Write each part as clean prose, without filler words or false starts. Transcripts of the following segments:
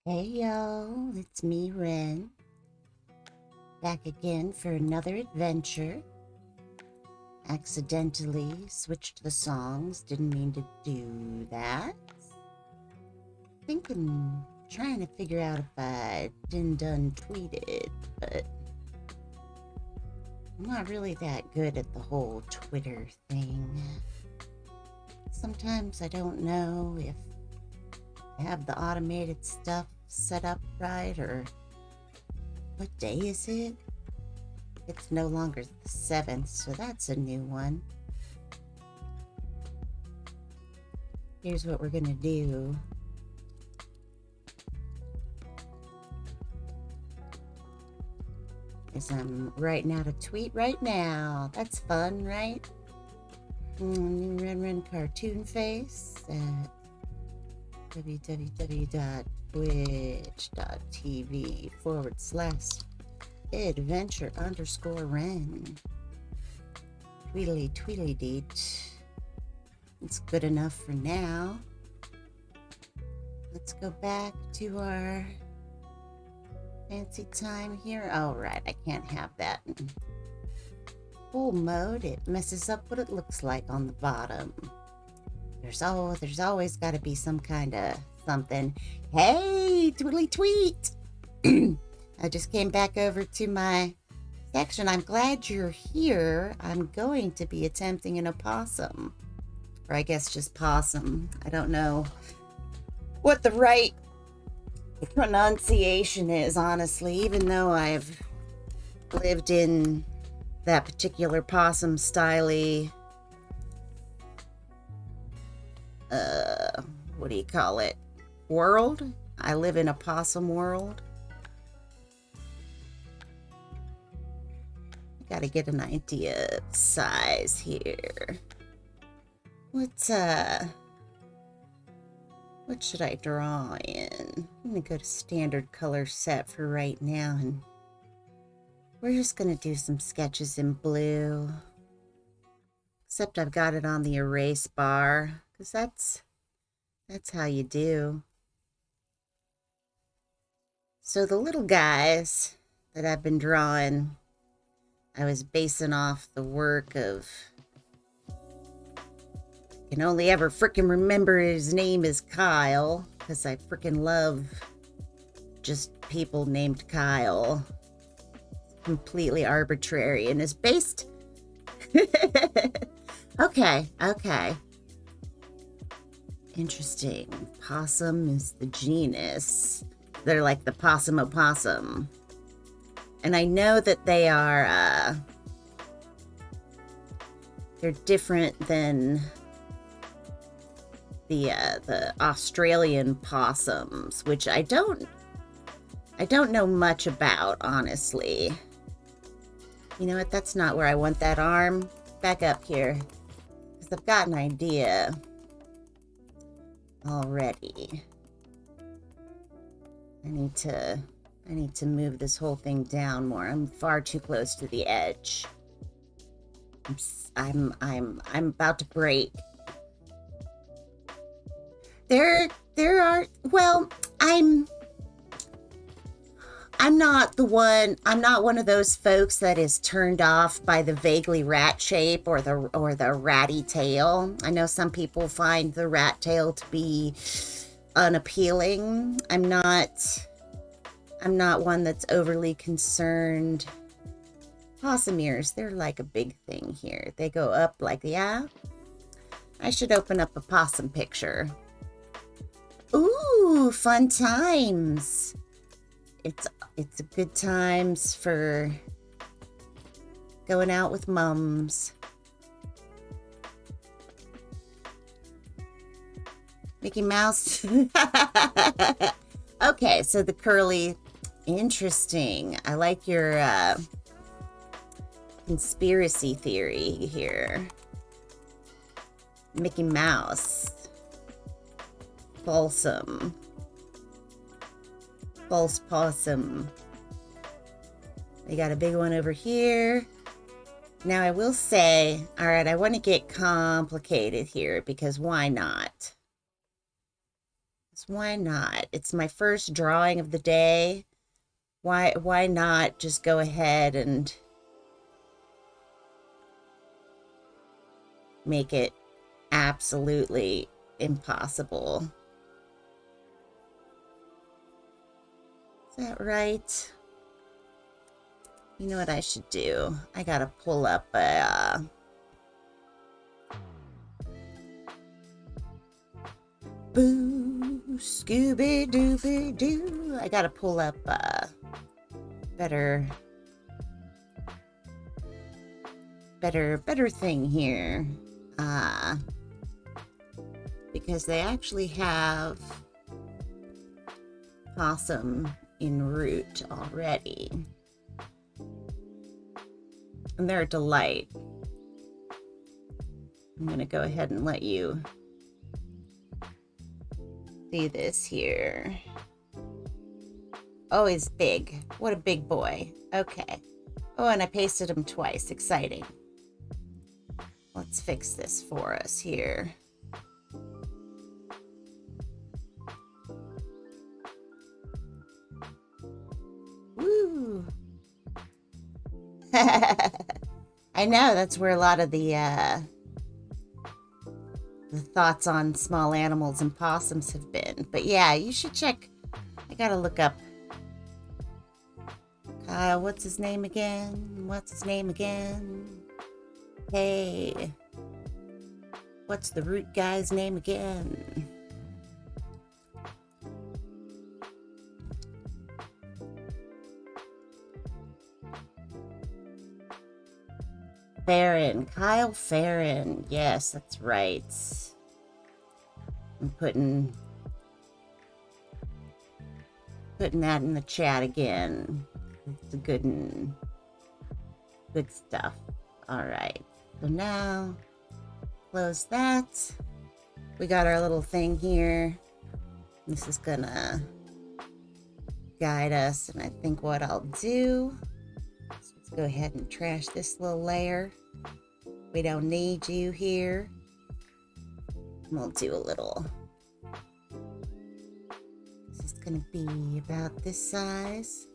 Hey y'all, it's me, Ren, back again for another adventure. Accidentally switched the songs, didn't mean to do that. Trying to figure out if I done tweeted, but I'm not really that good at the whole Twitter thing. Sometimes I don't know if I have the automated stuff set up right or what day is it? It's no longer the 7th, so that's a new one. Here's what we're gonna do. Is I'm writing out a tweet right now. That's fun, right? New Ren cartoon face at www.twitch.tv/adventure_Ren. Tweedly tweedly deet. It's good enough for now. Let's go back to our fancy time here. Oh, right, I can't have that in full mode. It messes up what it looks like on the bottom. There's always got to be some kind of something. Hey, twiddly tweet! I just came back over to my section. I'm glad you're here. I'm going to be attempting an opossum. Or I guess just possum. I don't know what the right pronunciation is, honestly, even though I've lived in that particular possum style-y, what do you call it, world. I live in a possum world. Gotta get an idea of size here. What should I draw in? I'm gonna go to standard color set for right now, and we're just gonna do some sketches in blue. Except I've got it on the erase bar, because that's how you do. So the little guys that I've been drawing, I was basing off the work of, I can only ever frickin' remember his name is Kyle, because I frickin' love just people named Kyle. Completely arbitrary and is based. Okay. Interesting. Possum is the genus. They're like the possum opossum. And I know that they are, they're different than the Australian possums, which I don't know much about, honestly. You know what? That's not where I want that arm. Back up here, because I've got an idea already. I need to move this whole thing down more. I'm far too close to the edge. I'm about to break. There are, well, I'm not one of those folks that is turned off by the vaguely rat shape or the ratty tail. I know some people find the rat tail to be unappealing. I'm not one that's overly concerned. Possum ears, they're like a big thing here. They go up like, yeah. I should open up a possum picture. Ooh, fun times. It's a good times for going out with mums. Mickey Mouse. Okay, so the curly, interesting. I like your conspiracy theory here. Mickey Mouse. Balsam. False possum. We got a big one over here. Now I will say, all right, I want to get complicated here because why not? Why not? It's my first drawing of the day. Why not just go ahead and make it absolutely impossible? Is that right? You know what I should do? I gotta pull up a boo Scooby Dooby Doo. I gotta pull up better thing here. Because they actually have possum in root already. And they're a delight. I'm gonna go ahead and let you see this here. Oh, he's big. What a big boy. Okay. Oh, and I pasted him twice. Exciting. Let's fix this for us here. Woo! I know, that's where a lot of the thoughts on small animals and possums have been. But yeah, you should check. I gotta look up. What's his name again? Hey. What's the root guy's name again? Farron. Kyle Farron. Yes, that's right. I'm putting that in the chat again. It's a good stuff. All right. So now, close that. We got our little thing here. This is gonna guide us, and I think what I'll do is let's go ahead and trash this little layer. We don't need you here. We'll do a little. This is gonna be about this size.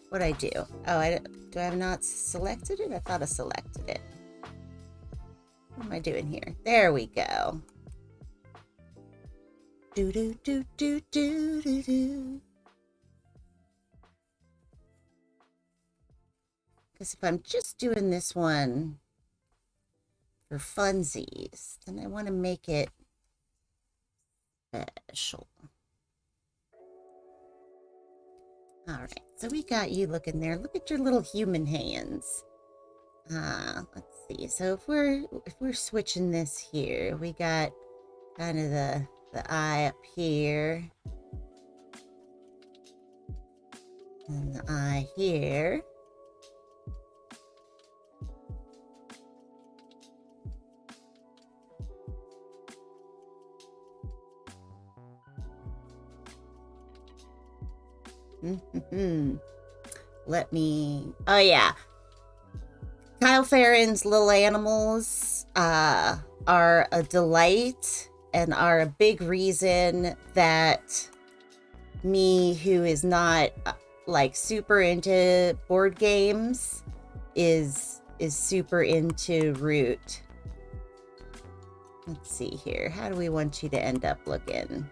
What'd I do? Oh, do I have not selected it? I thought I selected it. What am I doing here? There we go. Do do do do do do do. Because if I'm just doing this one for funsies, then I want to make it special. All right, so we got you looking there. Look at your little human hands. Let's see. So if we're switching this here, we got kind of the eye up here, and the eye here. Let me. Oh yeah, Kyle Farron's little animals are a delight and are a big reason that me, who is not like super into board games, is super into root. Let's see here. How do we want you to end up looking?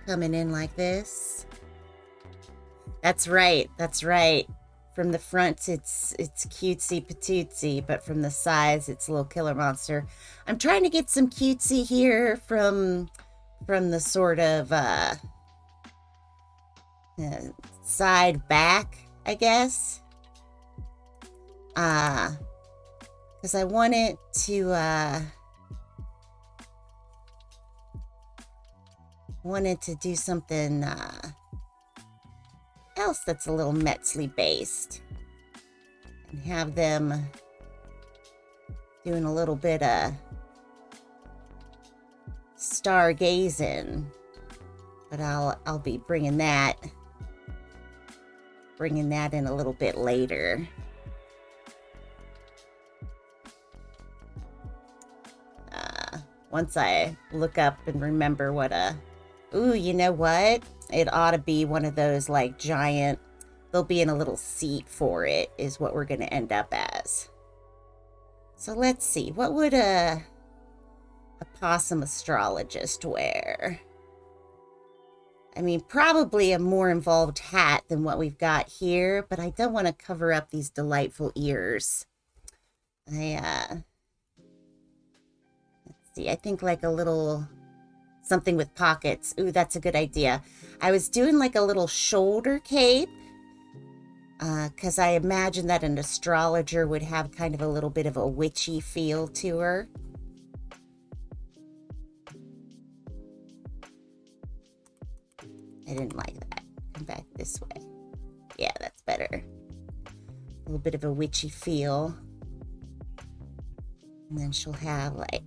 Coming in like this. That's right. That's right. From the front, it's cutesy patootsy, but from the sides, it's a little killer monster. I'm trying to get some cutesy here from the sort of side back, I guess. Because I want it to wanted to do something else that's a little Metzly based, and have them doing a little bit of stargazing, but I'll be bringing that in a little bit later. once I look up and remember what a... Ooh, you know what? It ought to be one of those, like, giant... They'll be in a little seat for it, is what we're going to end up as. So let's see. What would a possum astrologist wear? I mean, probably a more involved hat than what we've got here, but I don't want to cover up these delightful ears. Let's see. I think like a little... something with pockets. Ooh, that's a good idea. I was doing like a little shoulder cape. Because I imagine that an astrologer would have kind of a little bit of a witchy feel to her. I didn't like that. Come back this way. Yeah, that's better. A little bit of a witchy feel. And then she'll have like...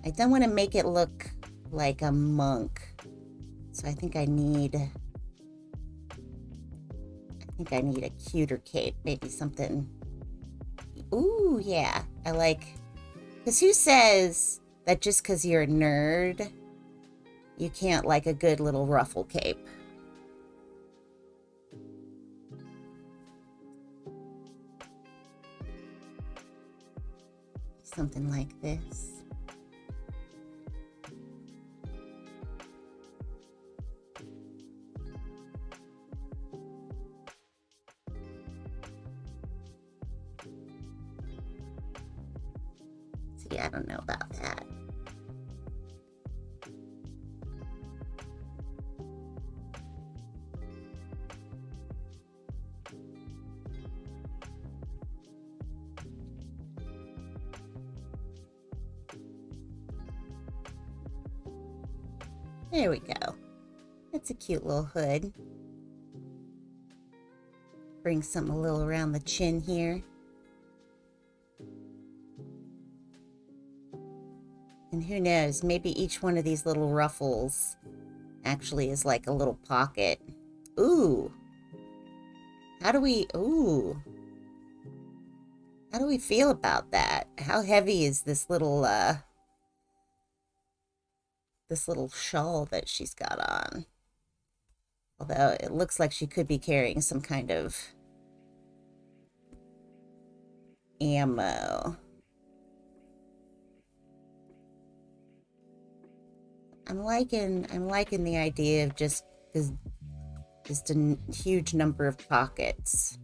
I don't want to make it look like a monk. So I think I need a cuter cape. Maybe something... Ooh, yeah. I like... Because who says that just because you're a nerd, you can't like a good little ruffle cape? Something like this. See, I don't know about that. There we go. That's a cute little hood. Bring something a little around the chin here. And who knows, maybe each one of these little ruffles actually is like a little pocket. Ooh. How do we feel about that? How heavy is this little shawl that she's got on? Although it looks like she could be carrying some kind of ammo. I'm liking the idea of just a huge number of pockets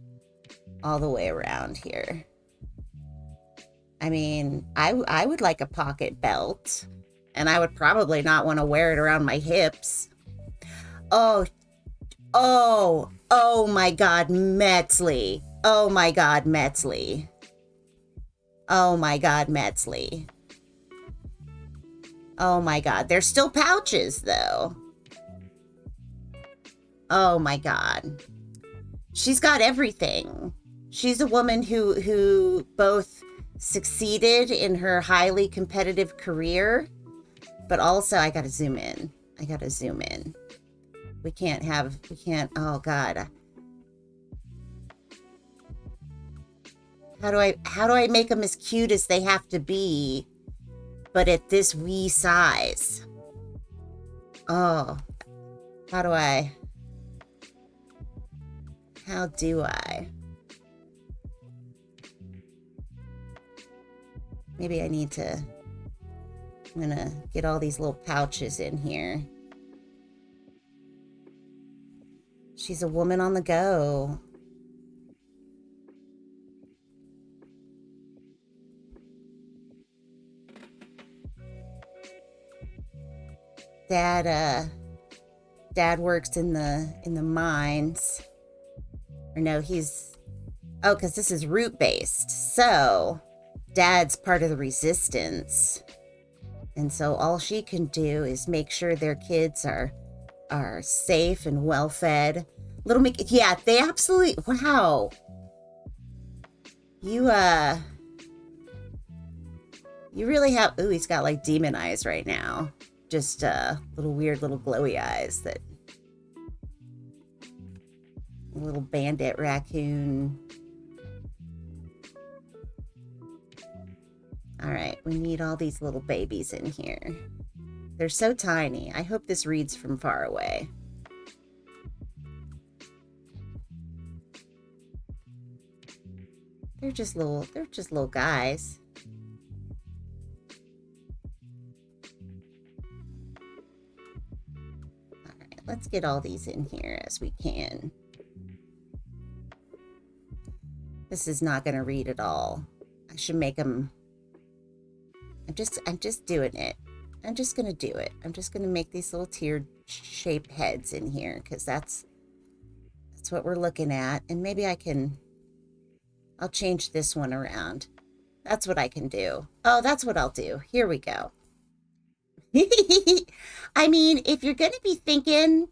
all the way around here. I mean, I would like a pocket belt, and I would probably not want to wear it around my hips. Oh my God, Metzley. Oh my God, Metzley. Oh my God, Metzley. Oh my God, they're still pouches though. Oh my God. She's got everything. She's a woman who both succeeded in her highly competitive career, but also I gotta zoom in. We can't, oh God. How do I make them as cute as they have to be, but at this wee size? Oh, how do I? Maybe I need to, I'm gonna get all these little pouches in here. She's a woman on the go. Dad works in the mines. Or no, because this is root based. So Dad's part of the resistance. And so all she can do is make sure their kids are safe and well fed. Yeah, they absolutely, wow. You really have, ooh, he's got like demon eyes right now. Just little weird little glowy eyes that, a little bandit raccoon. All right, we need all these little babies in here. They're so tiny. I hope this reads from far away. They're just little guys. All right, let's get all these in here as we can. This is not going to read at all. I should make them. I'm just doing it. I'm just going to do it. I'm just going to make these little tear-shaped heads in here because that's what we're looking at. And maybe I'll change this one around. That's what I can do. Oh, that's what I'll do. Here we go. I mean, if you're going to be thinking,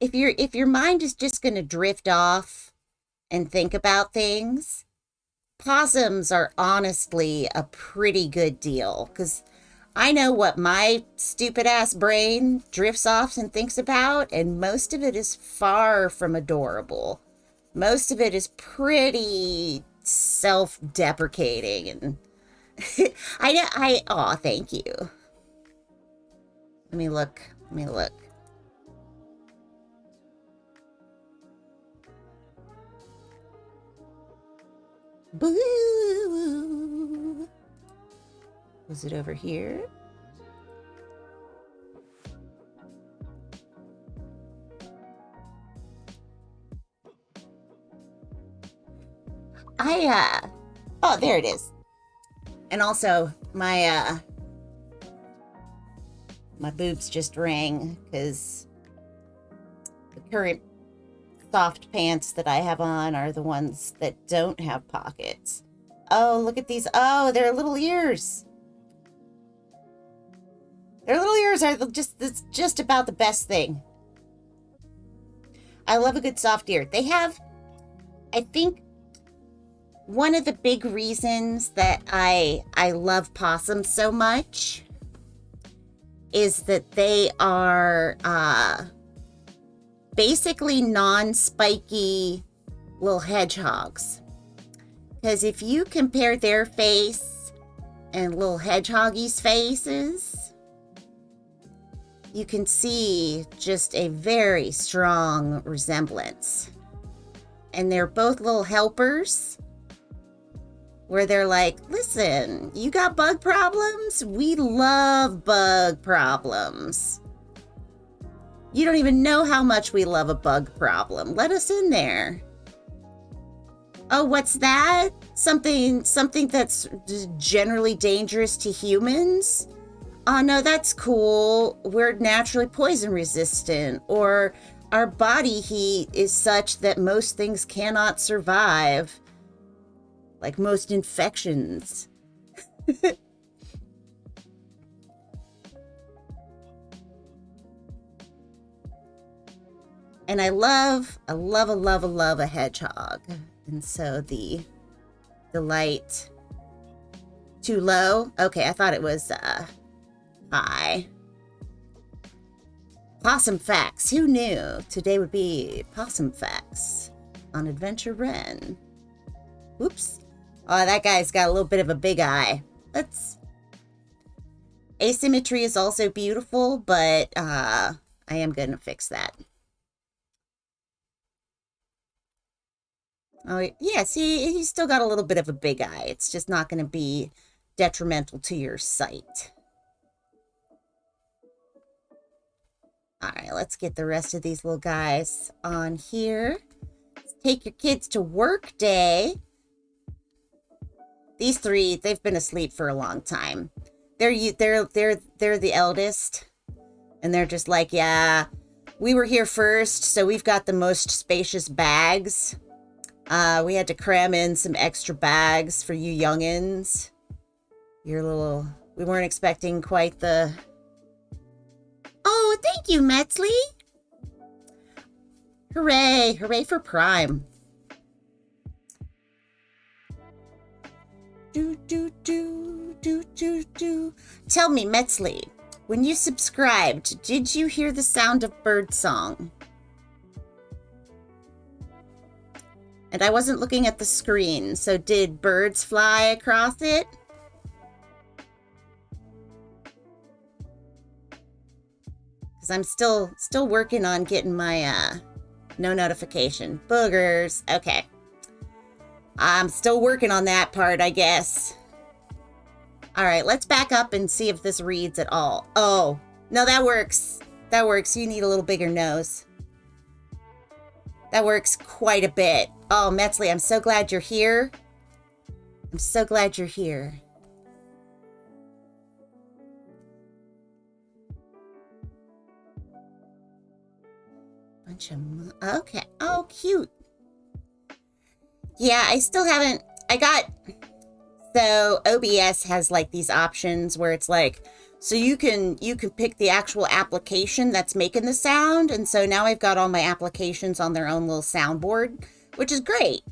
if your mind is just going to drift off and think about things, possums are honestly a pretty good deal because I know what my stupid ass brain drifts off and thinks about, and most of it is far from adorable. Most of it is pretty self-deprecating, and aw, thank you. Let me look. Boo! Was it over here? Oh, there it is. And also, my boobs just rang because the current soft pants that I have on are the ones that don't have pockets. Oh, look at these. Oh, their little ears. Their little ears are just about the best thing. I love a good soft ear. They have, I think, one of the big reasons that I love possums so much is that they are basically non-spiky little hedgehogs. Because if you compare their face and little hedgehoggies' faces, you can see just a very strong resemblance. And they're both little helpers, where they're like, listen, you got bug problems? We love bug problems. You don't even know how much we love a bug problem. Let us in there. Oh, what's that? Something that's generally dangerous to humans? Oh, no, that's cool. We're naturally poison resistant, or our body heat is such that most things cannot survive. Like most infections. And I love a hedgehog. And so the light too low. Okay, I thought it was high. Possum facts. Who knew? Today would be possum facts on Adventure Ren. Whoops. Oh, that guy's got a little bit of a big eye. Asymmetry is also beautiful, but I am going to fix that. Oh, yeah, see, he's still got a little bit of a big eye. It's just not going to be detrimental to your sight. All right, let's get the rest of these little guys on here. Let's take your kids to work day. These three, they've been asleep for a long time. They're the eldest, and they're just like, yeah, we were here first, so we've got the most spacious bags. We had to cram in some extra bags for you youngins. We weren't expecting quite the... Oh, thank you, Metzley. Hooray, hooray for Prime. Tell me, Metzley, when you subscribed, did you hear the sound of birdsong? And I wasn't looking at the screen, so did birds fly across it? Because I'm still working on getting my no notification. Boogers. Okay. I'm still working on that part, I guess. All right, let's back up and see if this reads at all. Oh, no, that works. That works. You need a little bigger nose. That works quite a bit. Oh, Metzley, I'm so glad you're here. I'm so glad you're here. Bunch of... Okay. Oh, cute. Yeah, I still haven't... So OBS has like these options where it's like, so you can pick the actual application that's making the sound. And so now I've got all my applications on their own little soundboard, which is great.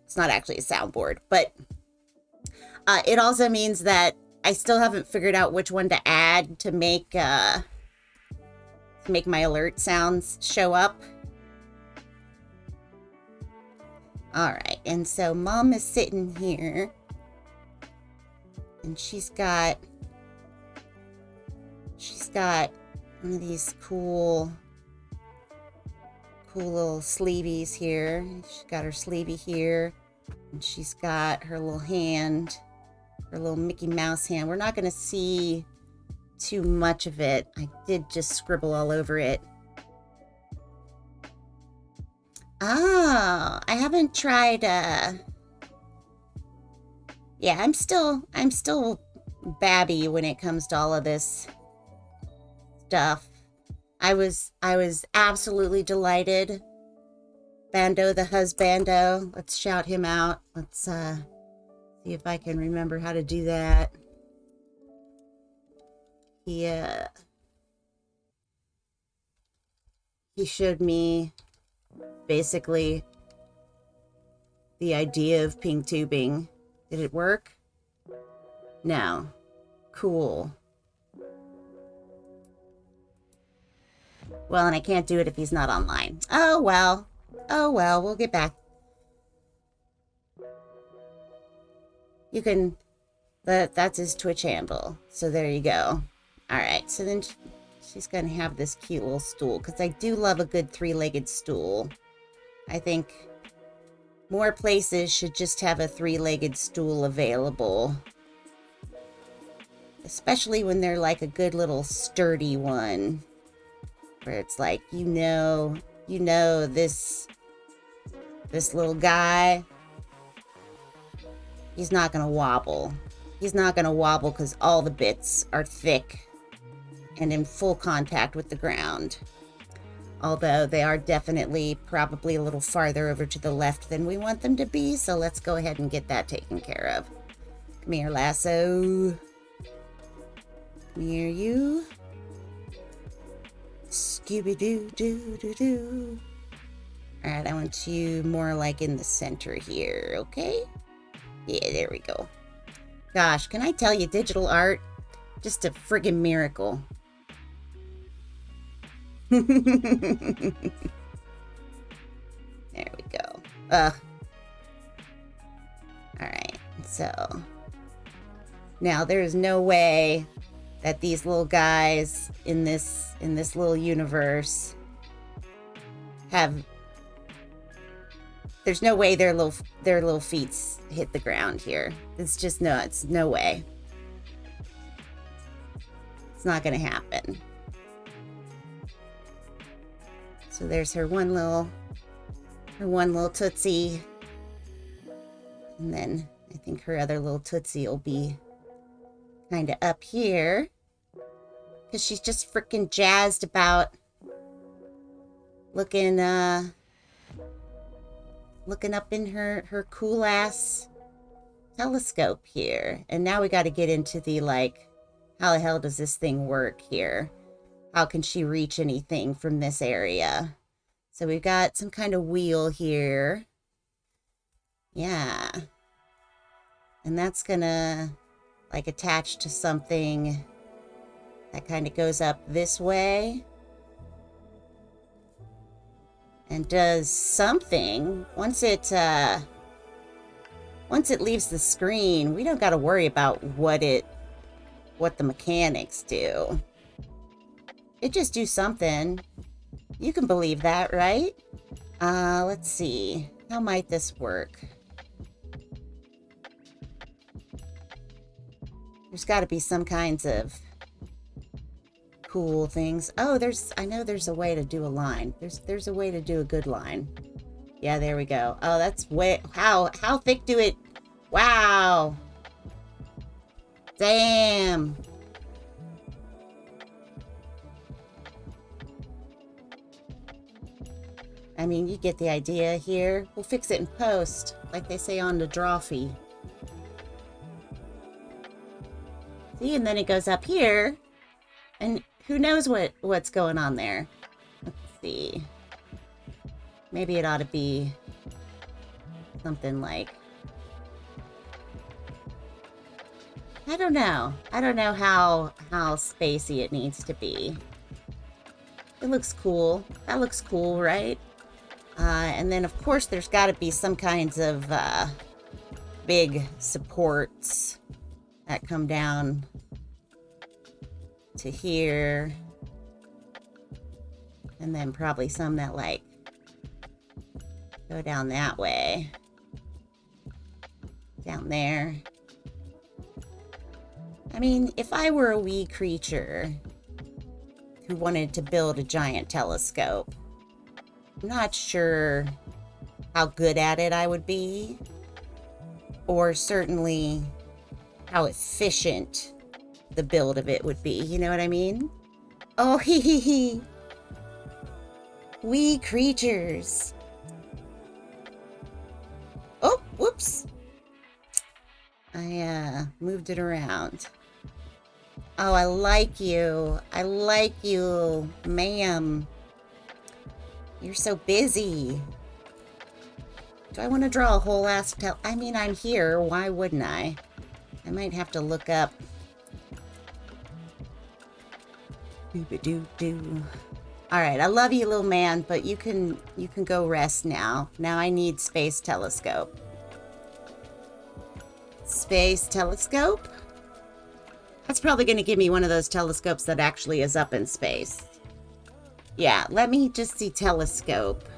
It's not actually a soundboard, but it also means that I still haven't figured out which one to add to make my alert sounds show up. All right, and so Mom is sitting here, and she's got one of these cool little sleeveys here. She's got her sleevey here, and she's got her little hand, her little Mickey Mouse hand. We're not going to see too much of it. I did just scribble all over it. Oh, I haven't tried, yeah, I'm still babby when it comes to all of this stuff. I was absolutely delighted. Bando the husbando. Let's shout him out. Let's see if I can remember how to do that. He showed me basically the idea of pink tubing. Did it work? No. Cool. Well, and I can't do it if he's not online. Oh, well. Oh, well, we'll get back. You can... That's his Twitch handle. So there you go. Alright, so then she's going to have this cute little stool. Because I do love a good three-legged stool. I think more places should just have a three-legged stool available. Especially when they're like a good little sturdy one. Where it's like, you know this little guy, he's not gonna wobble. He's not gonna wobble because all the bits are thick and in full contact with the ground. Although they are definitely probably a little farther over to the left than we want them to be, so let's go ahead and get that taken care of. Come here, Lasso. Come here, you. Scooby-doo-doo-doo-doo. Alright, I want you more like in the center here, okay? Yeah, there we go. Gosh, can I tell you, digital art? Just a friggin' miracle. There we go. Alright, so... Now, there is no way that these little guys in this little universe have... There's no way their little feet hit the ground here. It's no way. It's not gonna happen. So there's her one little Tootsie. And then I think her other little Tootsie will be kind of up here. Because she's just freaking jazzed about looking up in her cool ass telescope here. And now we got to get into the like, how the hell does this thing work here? How can she reach anything from this area? So we've got some kind of wheel here. Yeah. And that's gonna like attach to something that kind of goes up this way. And does something. Once it leaves the screen, we don't got to worry about what the mechanics do. It just do something. You can believe that, right? Let's see. How might this work? There's got to be some kinds of cool things. Oh, I know there's a way to do a line. There's a way to do a good line. Yeah, there we go. Oh, that's way, how thick do it? Wow. Damn. I mean, you get the idea here. We'll fix it in post, like they say on the drawfee. See, and then it goes up here, and who knows what's going on there. Let's see. Maybe it ought to be something like, I don't know. I don't know how spacey it needs to be. It looks cool. That looks cool, right? And then, of course, there's got to be some kinds of big supports that come down to here. And then probably some that, like, go down that way. Down there. I mean, if I were a wee creature who wanted to build a giant telescope, I'm not sure how good at it I would be, or certainly how efficient the build of it would be. You know what I mean? Oh, hee hee hee. Wee creatures. Oh, whoops. I moved it around. Oh, I like you. I like you, ma'am. You're so busy. Do I want to draw a whole ass I mean, I'm here. Why wouldn't I? I might have to look up. Doo-ba-doo-doo. All right, I love you, little man, but you can go rest now. Now I need space telescope. Space telescope? That's probably going to give me one of those telescopes that actually is up in space. Yeah, let me just see telescope.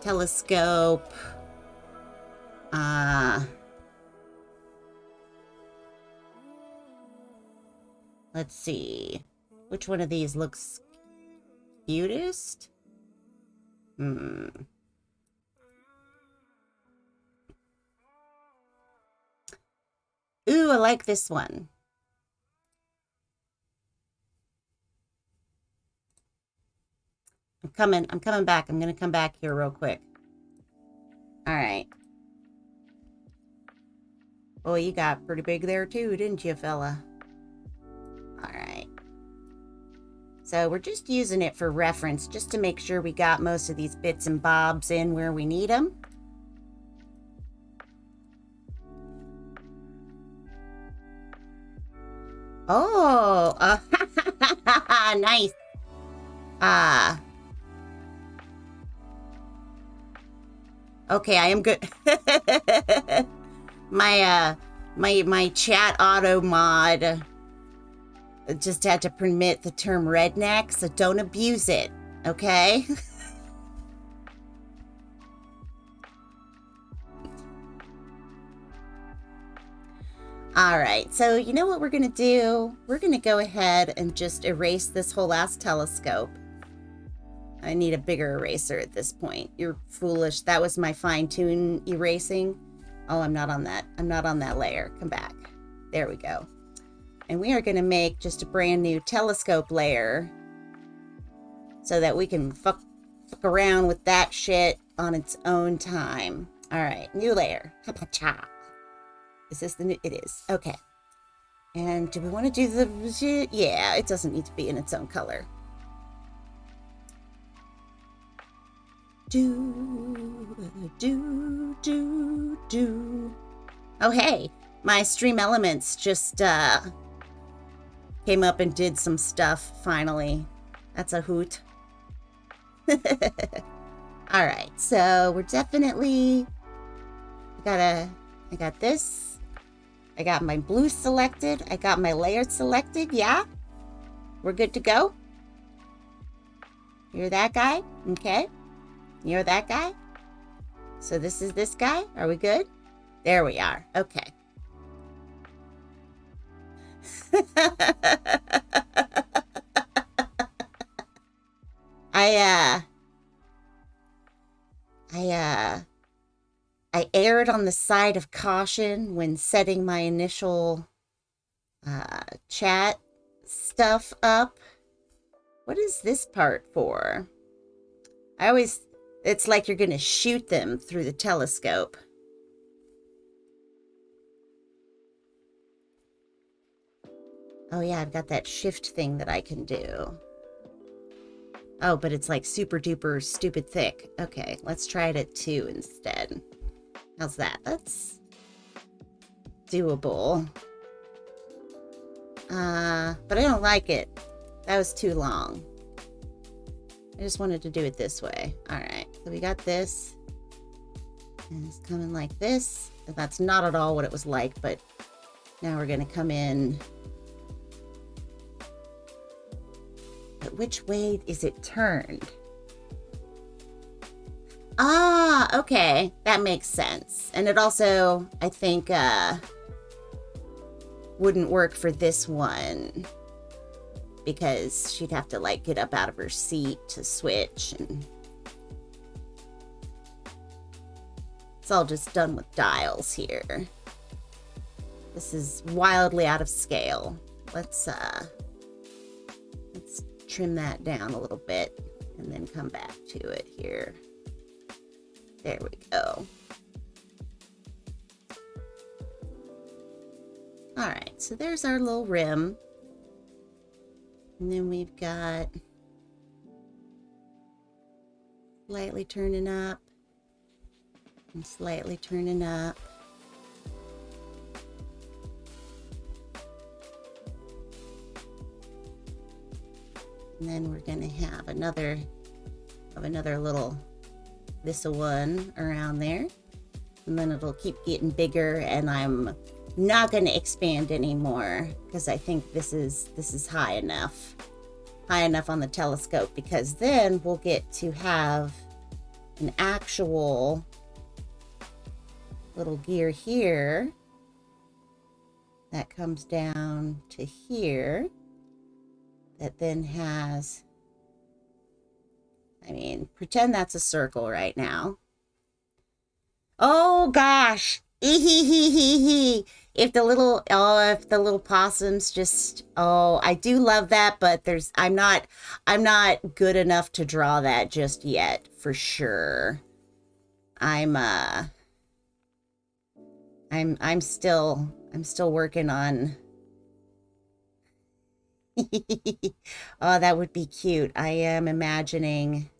Telescope. Let's see. Which one of these looks cutest? Ooh, I like this one. I'm coming back. I'm gonna come back here real quick. All right. Oh, you got pretty big there too, didn't you, fella? All right. So we're just using it for reference, just to make sure we got most of these bits and bobs in where we need them. Oh, nice. Okay, I am good. my chat auto mod just had to permit the term redneck, so don't abuse it, okay? All right, so you know what we're gonna do? We're gonna go ahead and just erase this whole ass telescope. I need a bigger eraser at this point. You're foolish. That was my fine-tune erasing. Oh, I'm not on that. I'm not on that layer. Come back. There we go. And we are going to make just a brand new telescope layer so that we can fuck around with that shit on its own time. All right, new layer. Is this the new? It is. Okay. And do we want to do the... Yeah, it doesn't need to be in its own color. Oh, hey, my Stream Elements just came up and did some stuff finally. That's a hoot. All right, so we're definitely I got this. I got my blue selected. I got my layer selected. Yeah. We're good to go? You're that guy? Okay. You're that guy? So this is this guy? Are we good? There we are. Okay. I erred on the side of caution when setting my initial chat stuff up. What is this part for? It's like you're gonna shoot them through the telescope. Oh yeah, I've got that shift thing that I can do. Oh, but it's like super duper stupid thick. Okay, let's try it at 2 instead. How's that? That's doable. But I don't like it. That was too long. I just wanted to do it this way. All right, so we got this. And it's coming like this. That's not at all what it was like, but now we're gonna come in. But which way is it turned? Ah, okay. That makes sense. And it also, I think, wouldn't work for this one because she'd have to like get up out of her seat to switch, and it's all just done with dials here. This is wildly out of scale. Let's trim that down a little bit and then come back to it here. There we go. All right, so there's our little rim. And then we've got slightly turning up and slightly turning up. And then we're gonna have another little this one around there. And then it'll keep getting bigger, and I'm not going to expand anymore because I think this is high enough on the telescope, because then we'll get to have an actual little gear here that comes down to here that then has, I mean, pretend that's a circle right now. Oh gosh. If the little possums just, I do love that, but I'm not good enough to draw that just yet, for sure. I'm still working on. Oh, that would be cute. I am imagining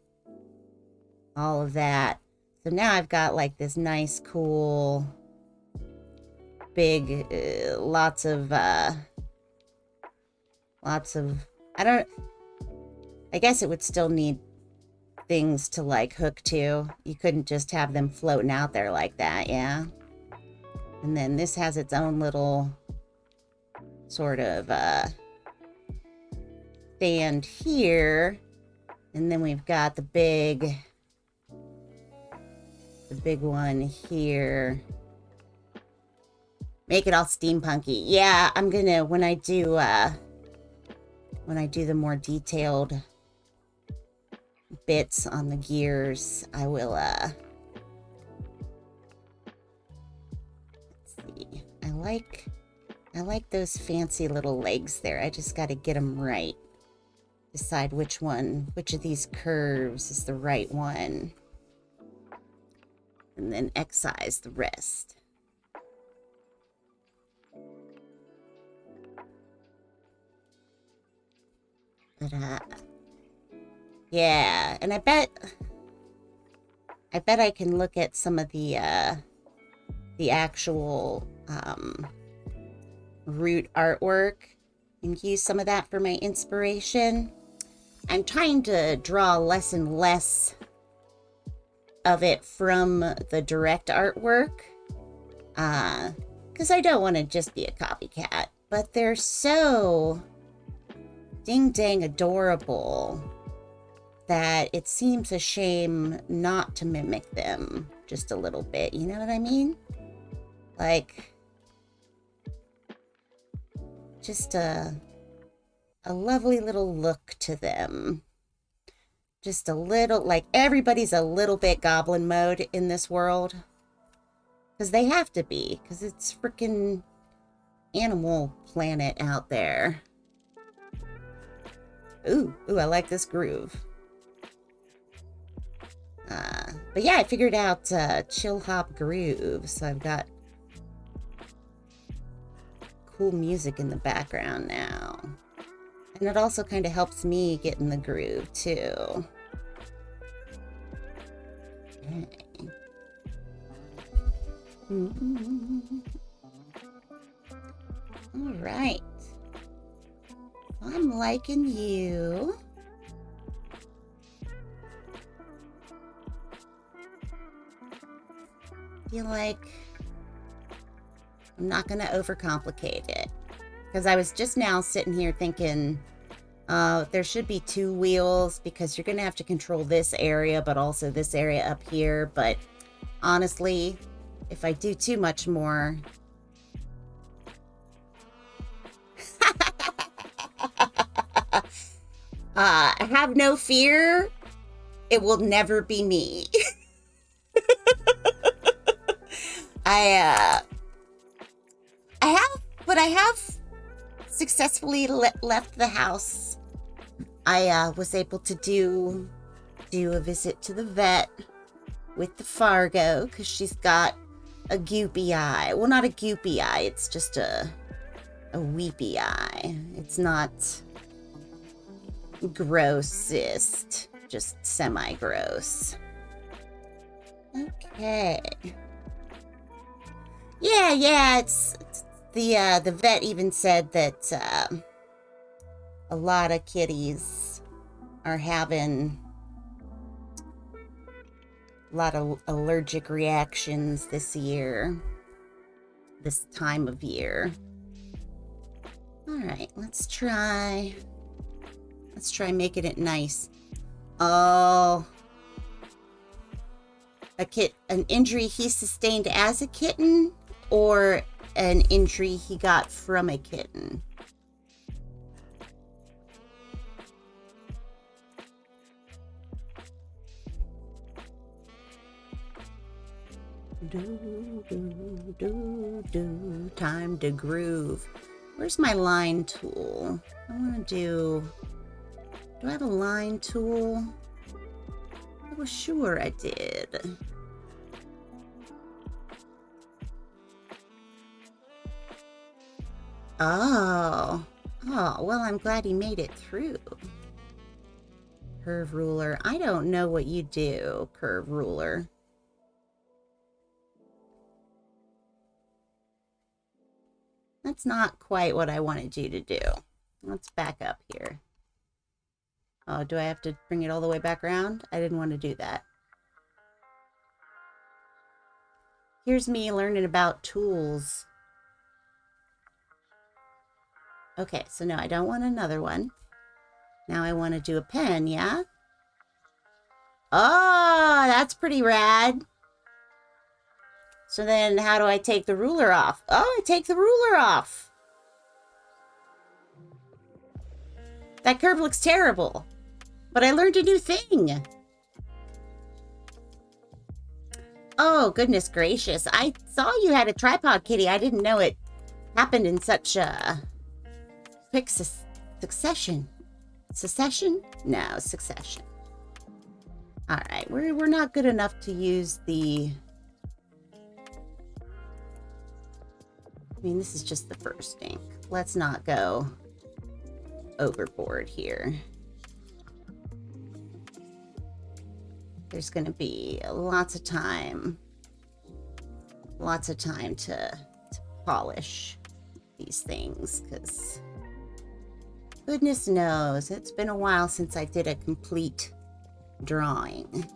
all of that. So now I've got like this nice, cool, big, lots of, I guess it would still need things to like hook to. You couldn't just have them floating out there like that, yeah? And then this has its own little sort of, stand here. And then we've got the big one here. Make it all steampunky. Yeah, I'm gonna, when I do the more detailed bits on the gears, I will let's see. I like those fancy little legs there. I just got to get them right. Decide which of these curves is the right one. And then excise the rest. But yeah, and I bet I can look at some of the actual root artwork and use some of that for my inspiration. I'm trying to draw less and less of it from the direct artwork, because I don't want to just be a copycat, but they're so ding dang adorable that it seems a shame not to mimic them just a little bit. You know what I mean? Like, just a lovely little look to them. Just a little, like, everybody's a little bit goblin mode in this world. Because they have to be. Because it's freaking Animal Planet out there. Ooh, I like this groove. But yeah, I figured out chill hop groove. So I've got cool music in the background now. And it also kind of helps me get in the groove, too. Okay. All right. I'm liking you. Feel like I'm not going to overcomplicate it. Because I was just now sitting here thinking, there should be 2 wheels because you're going to have to control this area, but also this area up here. But honestly, if I do too much more... have no fear, it will never be me. I have successfully left the house. I was able to do a visit to the vet with the Fargo because she's got a goopy eye. Well, not a goopy eye. It's just a weepy eye. It's not grossest, just semi-gross. Okay. Yeah, it's the vet even said that a lot of kitties are having a lot of allergic reactions this time of year. All right, let's try making it nice. Oh, an injury he sustained as a kitten, or an injury he got from a kitten? Time to groove. Where's my line tool? I want to do I have a line tool? I was sure I did. Oh, well, I'm glad he made it through. Curve ruler. I don't know what you do, curve ruler. That's not quite what I wanted you to do. Let's back up here. Oh, do I have to bring it all the way back around? I didn't want to do that. Here's me learning about tools. Okay, so no, I don't want another one. Now I want to do a pen, yeah? Oh, that's pretty rad. So then how do I take the ruler off? Oh, I take the ruler off. That curve looks terrible. But I learned a new thing. Oh, goodness gracious. I saw you had a tripod, kitty. I didn't know it happened in such a quick succession. Secession? No, succession. All right, we're not good enough to use the... I mean, this is just the first ink. Let's not go overboard here. There's going to be lots of time to polish these things, because goodness knows it's been a while since I did a complete drawing.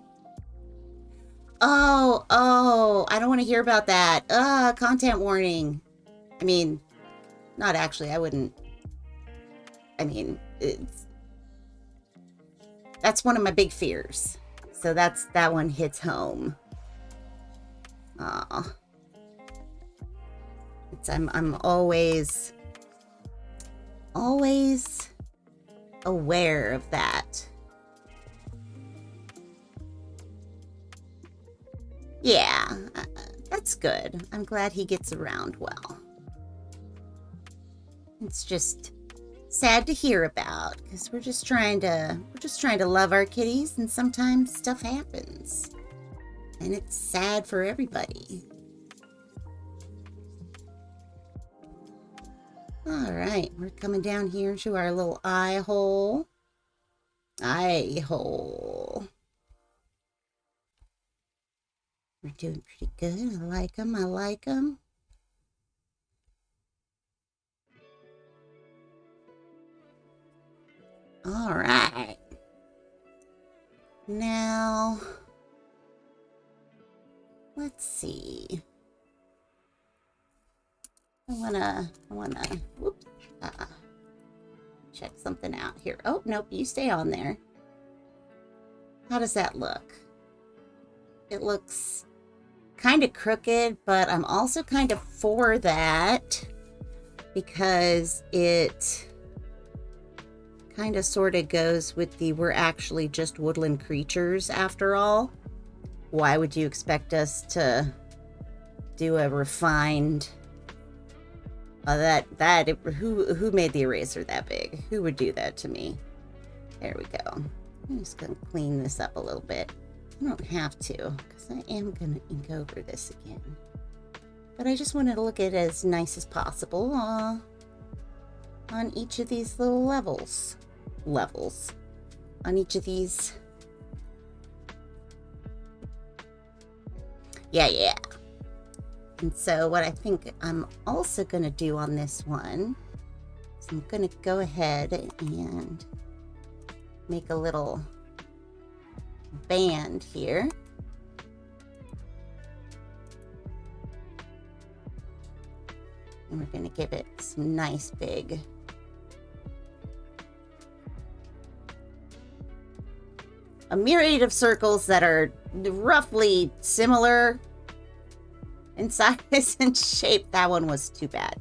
Oh, I don't want to hear about that. Content warning. I mean, not actually, I wouldn't. I mean, that's one of my big fears. So that one hits home. I'm always aware of that. Yeah, that's good. I'm glad he gets around well. It's just sad to hear about because we're just trying to love our kitties, and sometimes stuff happens. And it's sad for everybody. All right, we're coming down here to our little eye hole. Eye hole. We're doing pretty good. I like them. I like them. All right. Now, let's see. I wanna, whoops, check something out here. Oh, nope, you stay on there. How does that look? It looks kind of crooked, but I'm also kind of for that because it kind of sort of goes with the we're actually just woodland creatures after all. Why would you expect us to do a refined who made the eraser that big? Who would do that to me? There we go. I'm just gonna clean this up a little bit. I don't have to, because I am gonna ink over this again. But I just wanted to look at it as nice as possible on each of these little levels. On each of these. Yeah. And so what I think I'm also going to do on this one is I'm going to go ahead and make a little band here. And we're going to give it some nice big a myriad of circles that are roughly similar in size and shape. That one was too bad.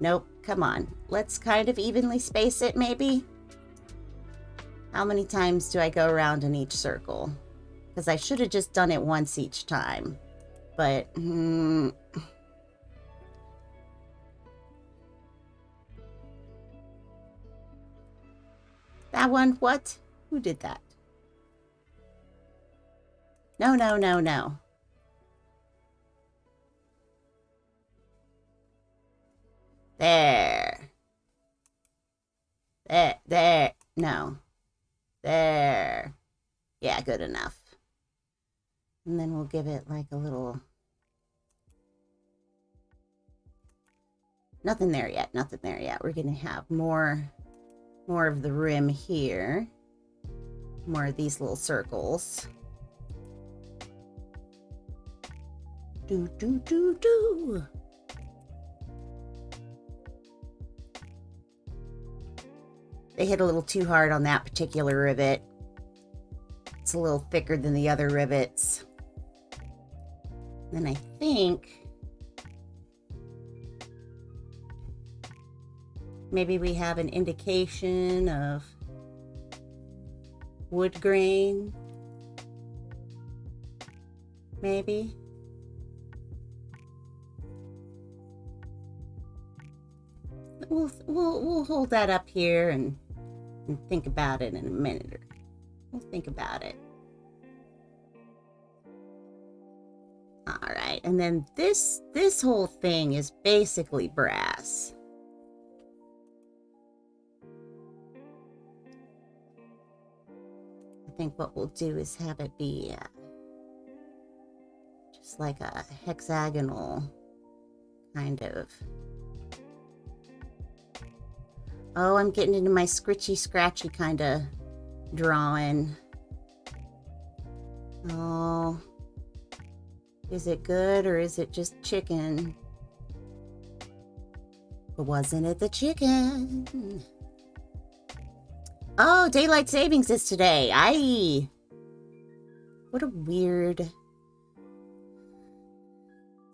Nope, come on. Let's kind of evenly space it, maybe. How many times do I go around in each circle? Because I should have just done it once each time. But, that one, what? Who did that? No. There. No. There. Yeah, good enough. And then we'll give it like a little... Nothing there yet. We're going to have more of the rim here. More of these little circles. Do. They hit a little too hard on that particular rivet. It's a little thicker than the other rivets. Then I think maybe we have an indication of wood grain. Maybe. We'll hold that up here and think about it in a minute. We'll think about it. All right, and then this whole thing is basically brass. I think what we'll do is have it be just like a hexagonal kind of. Oh, I'm getting into my scratchy kind of drawing. Oh, is it good or is it just chicken? But wasn't it the chicken? Oh, daylight savings is today. What a weird...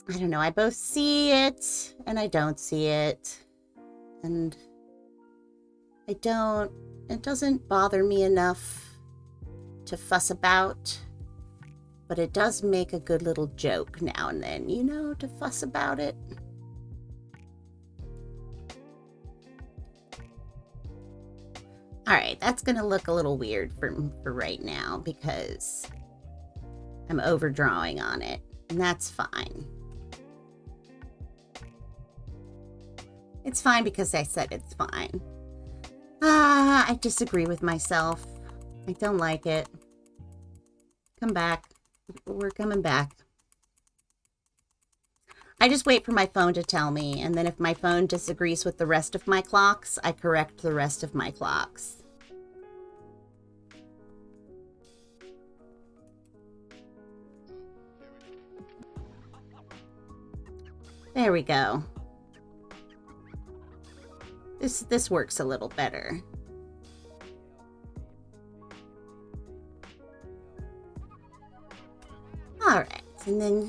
I don't know. I both see it and I don't see it. And it doesn't bother me enough to fuss about. But it does make a good little joke now and then, you know, to fuss about it. All right, that's going to look a little weird for right now because I'm overdrawing on it, and that's fine. It's fine because I said it's fine. I disagree with myself. I don't like it. Come back. We're coming back. I just wait for my phone to tell me, and then if my phone disagrees with the rest of my clocks, I correct the rest of my clocks. There we go. This works a little better. All right, and then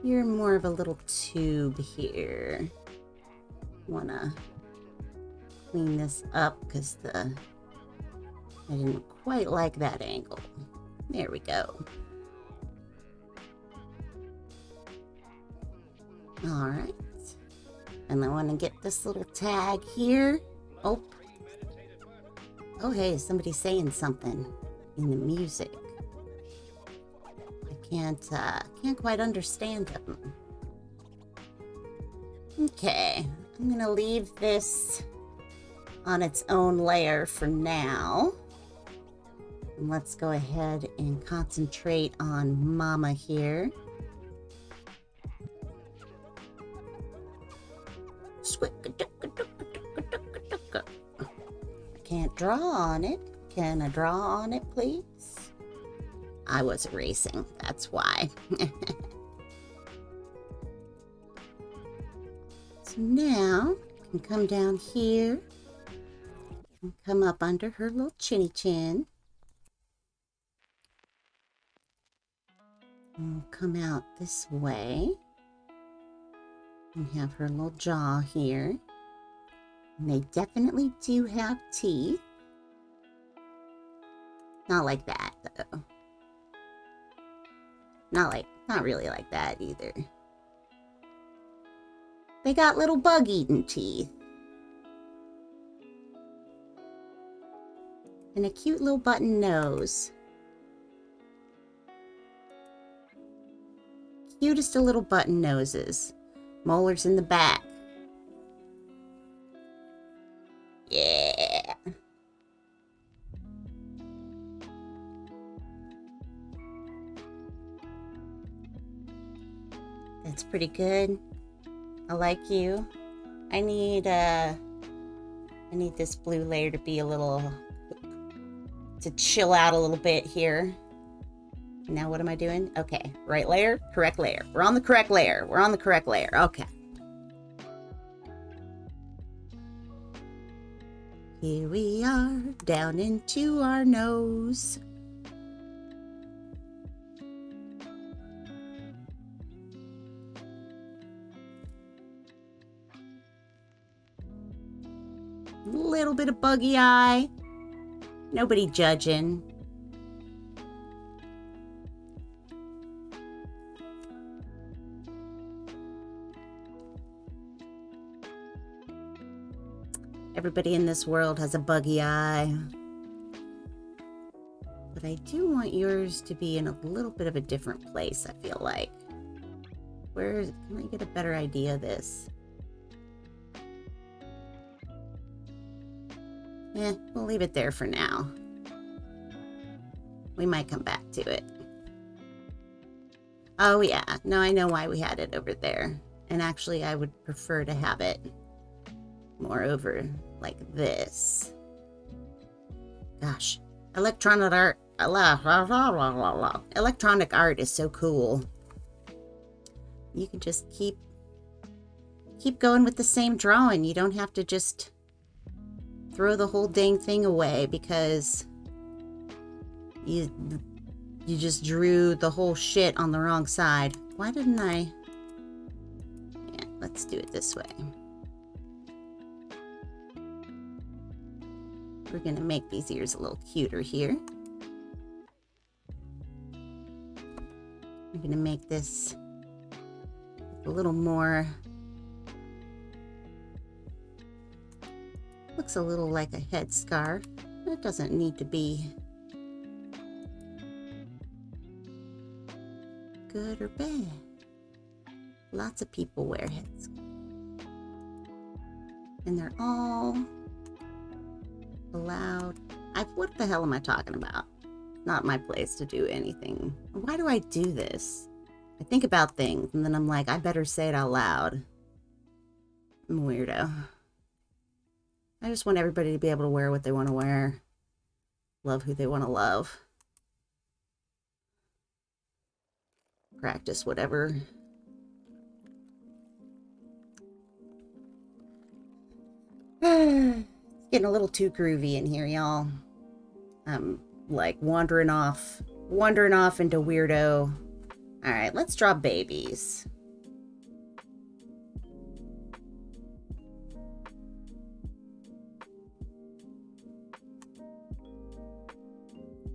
you're more of a little tube here. Wanna clean this up because I didn't quite like that angle. There we go. All right, and I want to get this little tag here. Oh, hey, somebody's saying something in the music. Can't quite understand them. Okay, I'm gonna leave this on its own layer for now. And let's go ahead and concentrate on Mama here. I can't draw on it. Can I draw on it, please? I was erasing, that's why. So now, I can come down here and come up under her little chinny chin. And we'll come out this way and have her little jaw here. And they definitely do have teeth. Not like that, though. Not really like that either. They got little bug-eating teeth. And a cute little button nose. Cutest of little button noses. Molars in the back. Yeah. That's pretty good. I like you. I need this blue layer to be to chill out a little bit here. Now what am I doing? Okay, right layer, correct layer. We're on the correct layer. We're on the correct layer. Okay. Here we are, down into our nose. Little bit of buggy eye. Nobody judging. Everybody in this world has a buggy eye. But I do want yours to be in a little bit of a different place, I feel like. Can I get a better idea of this? We'll leave it there for now. We might come back to it. Oh yeah, no, I know why we had it over there. And actually, I would prefer to have it more over like this. Gosh, electronic art is so cool. You can just keep going with the same drawing. You don't have to just throw the whole dang thing away because you just drew the whole shit on the wrong side. Why didn't I? Yeah, let's do it this way. We're gonna make these ears a little cuter here. I'm gonna make this a little more, looks a little like a headscarf. It doesn't need to be good or bad. Lots of people wear headscarves. And they're all allowed. What the hell am I talking about? Not my place to do anything. Why do I do this? I think about things and then I'm like, I better say it out loud. I'm a weirdo. I just want everybody to be able to wear what they want to wear. Love who they want to love. Practice whatever. It's getting a little too groovy in here, y'all. I'm like wandering off into weirdo. All right, let's draw babies.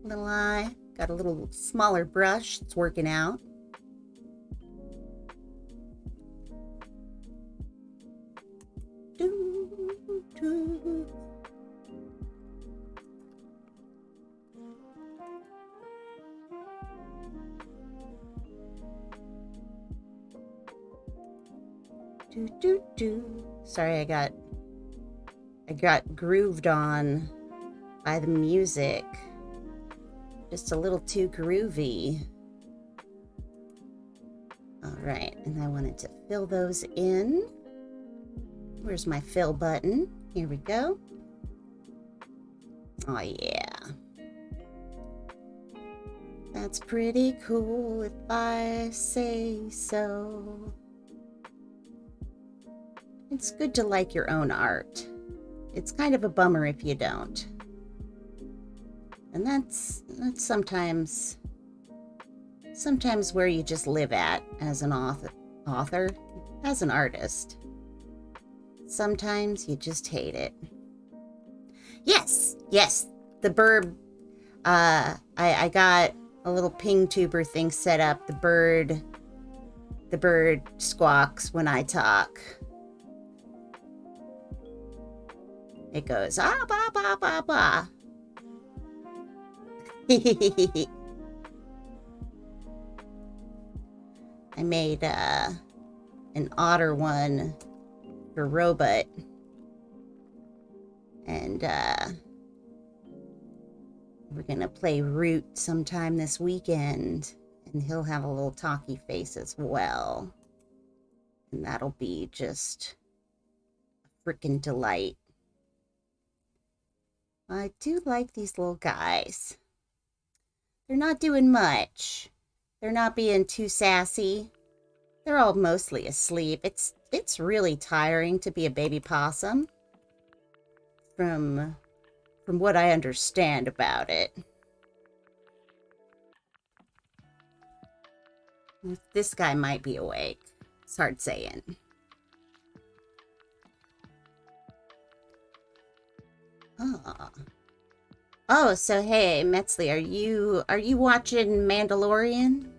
Little eye, got a little smaller brush. It's working out. Sorry, I got grooved on by the music. Just a little too groovy. All right, and I wanted to fill those in. Where's my fill button? Here we go. Oh yeah. That's pretty cool if I say so. It's good to like your own art. It's kind of a bummer if you don't. And that's sometimes where you just live at as an author, as an artist. Sometimes you just hate it. Yes, the bird. I got a little ping tuber thing set up. The bird squawks when I talk. It goes, ah, ba, ba, ba, ba. I made an otter one for Robot. And we're going to play Root sometime this weekend. And he'll have a little talky face as well. And that'll be just a freaking delight. I do like these little guys. They're not doing much. They're not being too sassy. They're all mostly asleep. It's really tiring to be a baby possum. From what I understand about it. This guy might be awake. It's hard saying. Oh, so hey, Metzley, are you watching Mandalorian?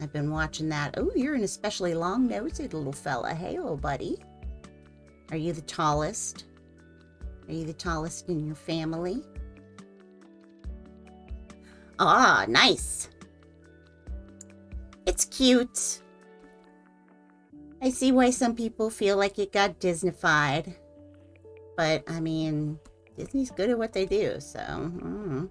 I've been watching that. Oh, you're an especially long-nosed little fella. Hey, little buddy. Are you the tallest? Are you the tallest in your family? Ah, nice. It's cute. I see why some people feel like it got Disneyfied. But, I mean, Disney's good at what they do, so...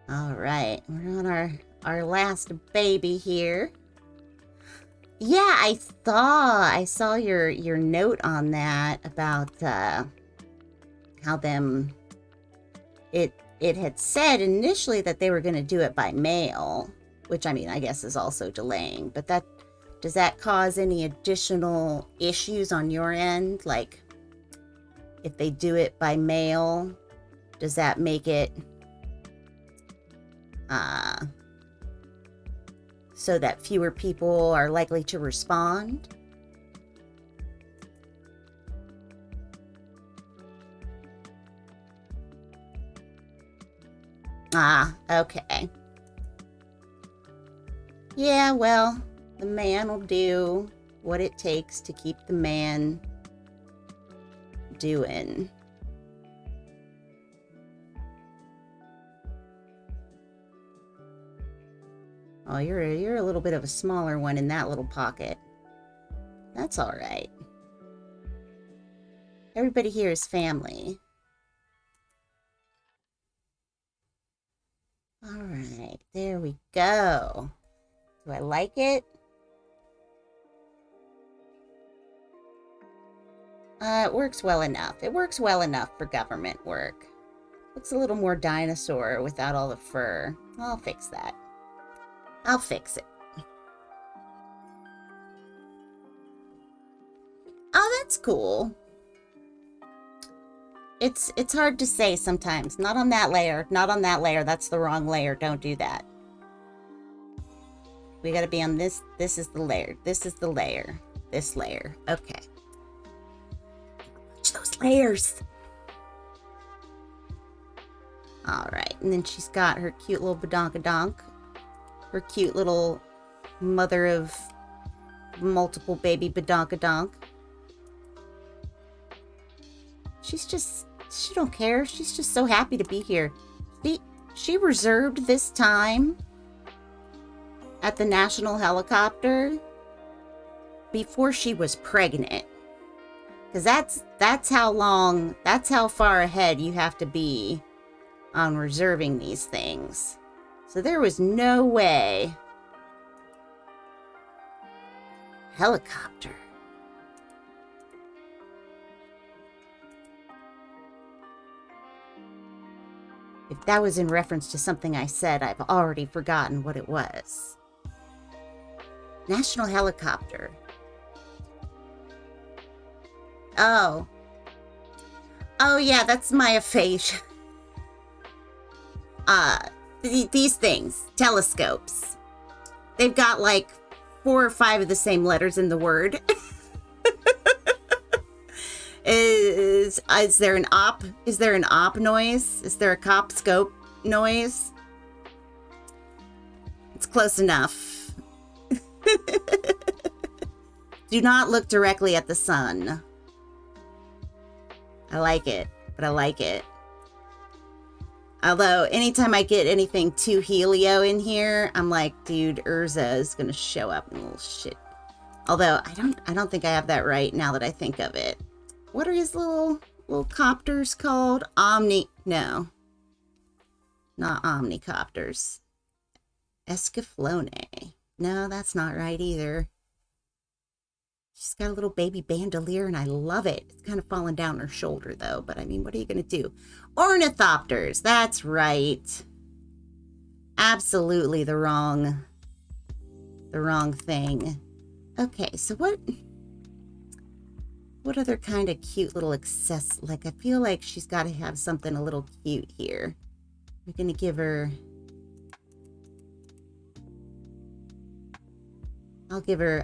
All right, we're on our last baby here. Yeah, I saw your note on that about how it it had said initially that they were going to do it by mail, which I mean, I guess is also delaying, but does that cause any additional issues on your end? Like, if they do it by mail, does that make it so that fewer people are likely to respond? Ah, okay. Yeah, well, the man will do what it takes to keep the man doing. Oh, you're a little bit of a smaller one in that little pocket. That's all right. Everybody here is family. All right, there we go. Do I like it? It works well enough. It works well enough for government work. Looks a little more dinosaur without all the fur. I'll fix that. I'll fix it. Oh, that's cool. It's hard to say sometimes. Not on that layer. Not on that layer. That's the wrong layer. Don't do that. We gotta be on this. This is the layer. This is the layer. This layer. Okay. Watch those layers. All right. And then she's got her cute little badonkadonk. Her cute little mother of multiple baby badonkadonk. She don't care. She's just so happy to be here. She reserved this time at the National Helicopter before she was pregnant. Because that's how far ahead you have to be on reserving these things. So there was no way. Helicopter. If that was in reference to something I said, I've already forgotten what it was. National Helicopter. Oh. Oh yeah, that's my aphasia. These things, telescopes. They've got like 4 or 5 of the same letters in the word. Is there an op? Is there an op noise? Is there a cop scope noise? It's close enough. Do not look directly at the sun. I like it, but I like it. Although, anytime I get anything too helio in here, I'm like, dude, Urza is gonna show up in a little shit. Although, I don't think I have that right now that I think of it. What are his little copters called? No. Not omnicopters. Escaflowne. No, that's not right either. She's got a little baby bandolier and I love it. It's kind of falling down her shoulder though, but I mean, what are you going to do? Ornithopters, that's right. Absolutely the wrong thing. Okay, so what other kind of cute little access? Like, I feel like she's got to have something a little cute here. We're going to give her... I'll give her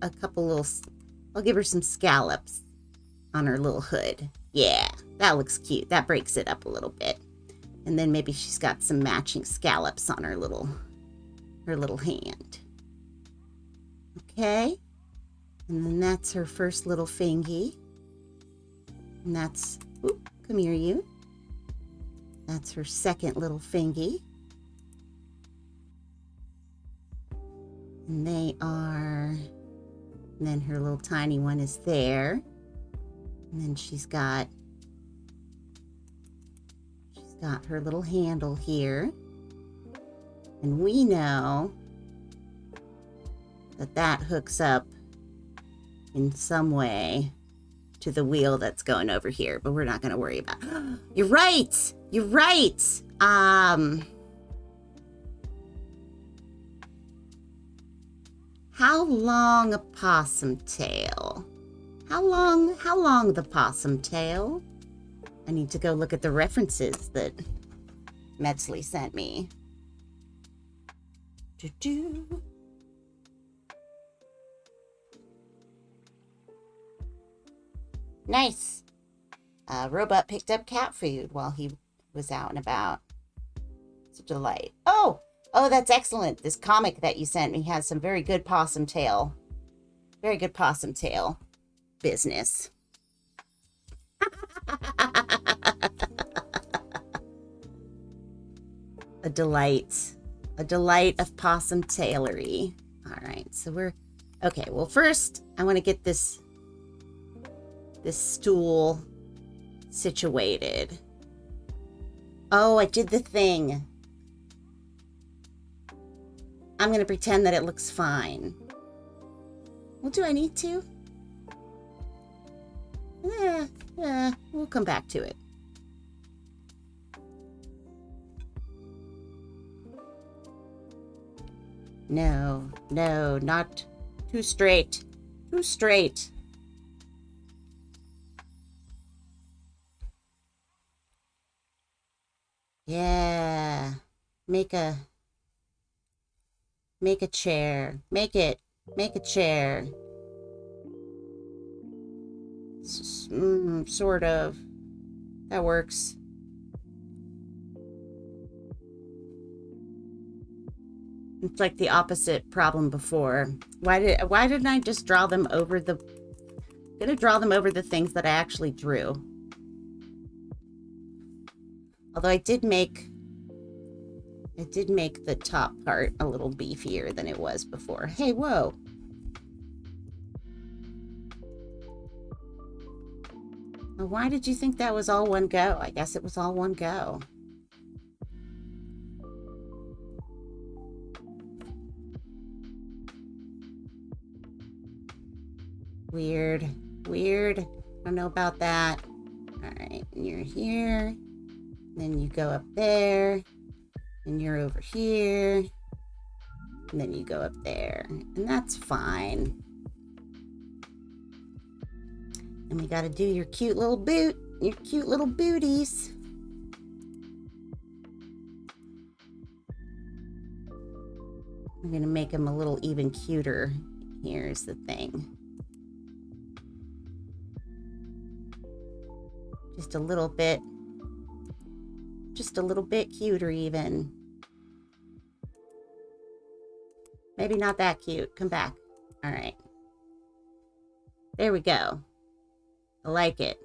a couple little... I'll give her some scallops on her little hood. Yeah, that looks cute. That breaks it up a little bit. And then maybe she's got some matching scallops on her little hand. Okay. And then that's her first little fingy. And that's, oop, come here you. That's her second little fingy. And they are, and then her little tiny one is there. And then she's got her little handle here. And we know that hooks up in some way to the wheel that's going over here, but we're not going to worry about it. You're right. You're right. How long a possum tail? How long the possum tail? I need to go look at the references that Metzley sent me. Do-do. Nice. Robot picked up cat food while he was out and about. It's a delight. Oh, that's excellent. This comic that you sent me has some very good possum tail business. A delight of possum tailory. All right, so we're okay. Well, first I want to get this stool situated. Oh, I did the thing. I'm going to pretend that it looks fine. Well, do I need to? We'll come back to it. No, not too straight. Too straight. Yeah. Make a chair. Make a chair. Sort of. That works. It's like the opposite problem before. Why didn't I just draw them over the... I'm gonna draw them over the things that I actually drew. Although I did make the top part a little beefier than it was before. Hey, whoa. Well, why did you think that was all one go? I guess it was all one go. Weird. I don't know about that. All right, and you're here. Then you go up there. And you're over here. And then you go up there. And that's fine. And we gotta do your cute little booties. I'm gonna make them a little even cuter. Here's the thing. Just a little bit cuter even. Maybe not that cute. Come back. All right. There we go. I like it.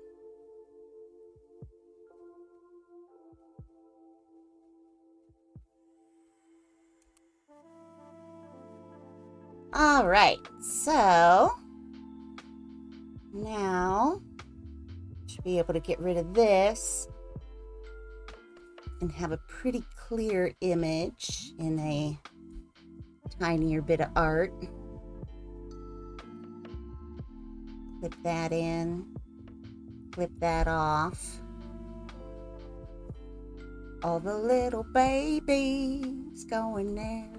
All right. So now should be able to get rid of this and have a pretty clear image in a tinier bit of art. Clip that in, clip that off. All the little babies going there.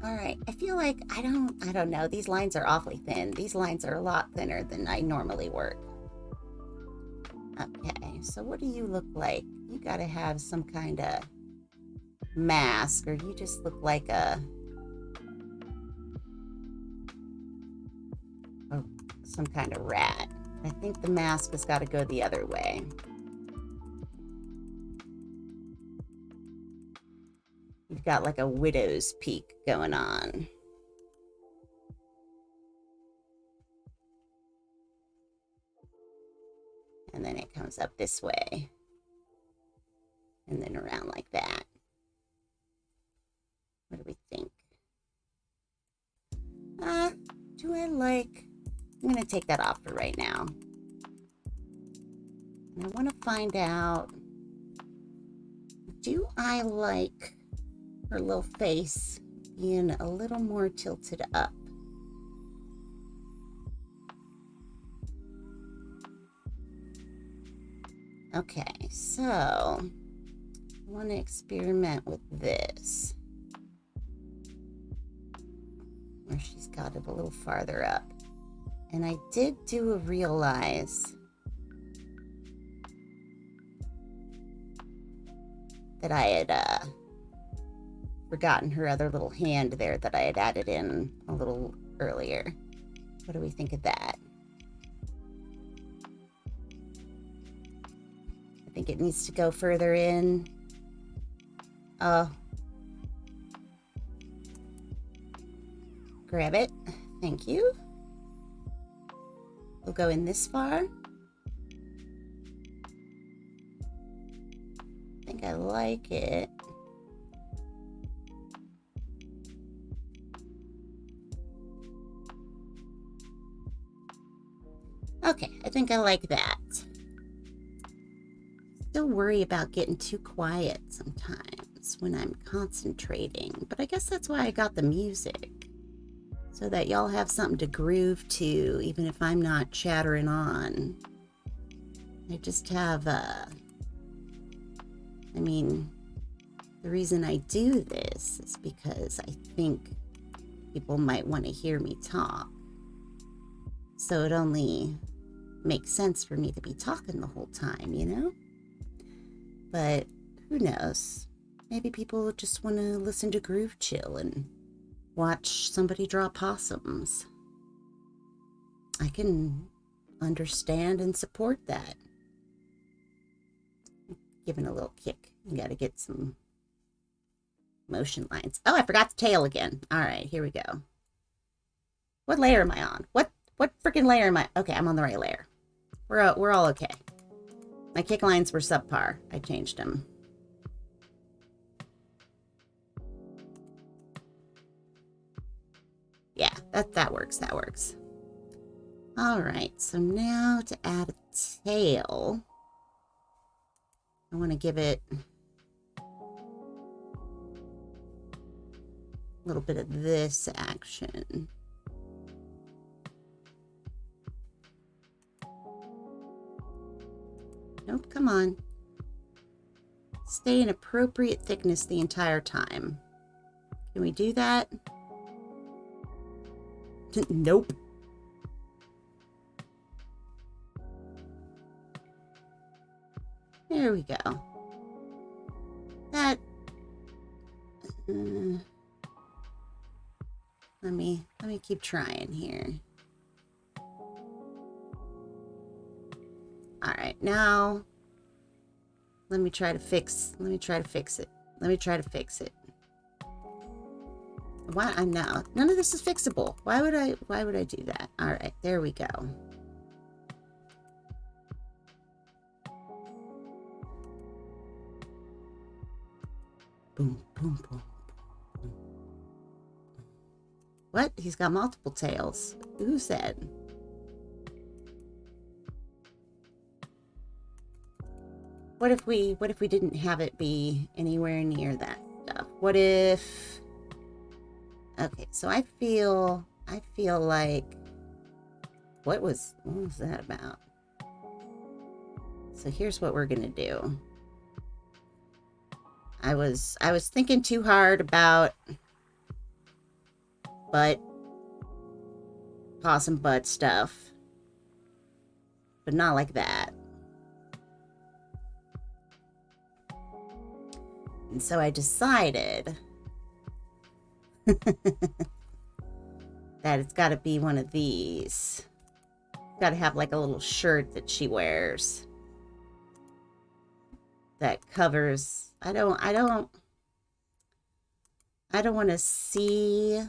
All right, I feel like I don't know. These lines are awfully thin. These lines are a lot thinner than I normally work. Okay, so what do you look like? You gotta have some kind of mask, or you just look like some kind of rat. I think the mask has got to go the other way. You've got like a widow's peak going on. And then it comes up this way. And then around like that. What do we think? Do I like... I'm going to take that off for right now. And I want to find out, do I like her little face being a little more tilted up? Okay, so I want to experiment with this. Where she's got it a little farther up. And I did do a realize that I had forgotten her other little hand there that I had added in a little earlier. What do we think of that? I think it needs to go further in. Grab it. Thank you. We'll go in this far. I think I like it. Okay, I think I like that. Still worry about getting too quiet sometimes when I'm concentrating, but I guess that's why I got the music. So that y'all have something to groove to, even if I'm not chattering on. I just have, I mean, the reason I do this is because I think people might want to hear me talk. So it only makes sense for me to be talking the whole time, you know? But who knows? Maybe people just want to listen to Groove Chill and watch somebody draw possums. I can understand and support that. Giving a little kick. You gotta get some motion lines. Oh, I forgot the tail again. All right, here we go. What layer am I on? What freaking layer am I? Okay, I'm on the right layer. We're all okay. My kick lines were subpar. I changed them. Yeah, that works. That works. All right, so now to add a tail, I want to give it a little bit of this action. Nope, come on. Stay an appropriate thickness the entire time. Can we do that? Nope. There we go. That. Let me keep trying here. All right, now let me try to fix it. Why? I'm now. None of this is fixable. Why would I do that? All right, there we go. Boom, boom, boom, boom. What? He's got multiple tails. Who said? What if we didn't have it be anywhere near that stuff? What if... Okay, so I feel like... What was that about? So here's what we're gonna do. I was thinking too hard about possum butt stuff, but not like that. And so I decided that it's got to be one of these. Got to have like a little shirt that she wears that covers. I don't want to see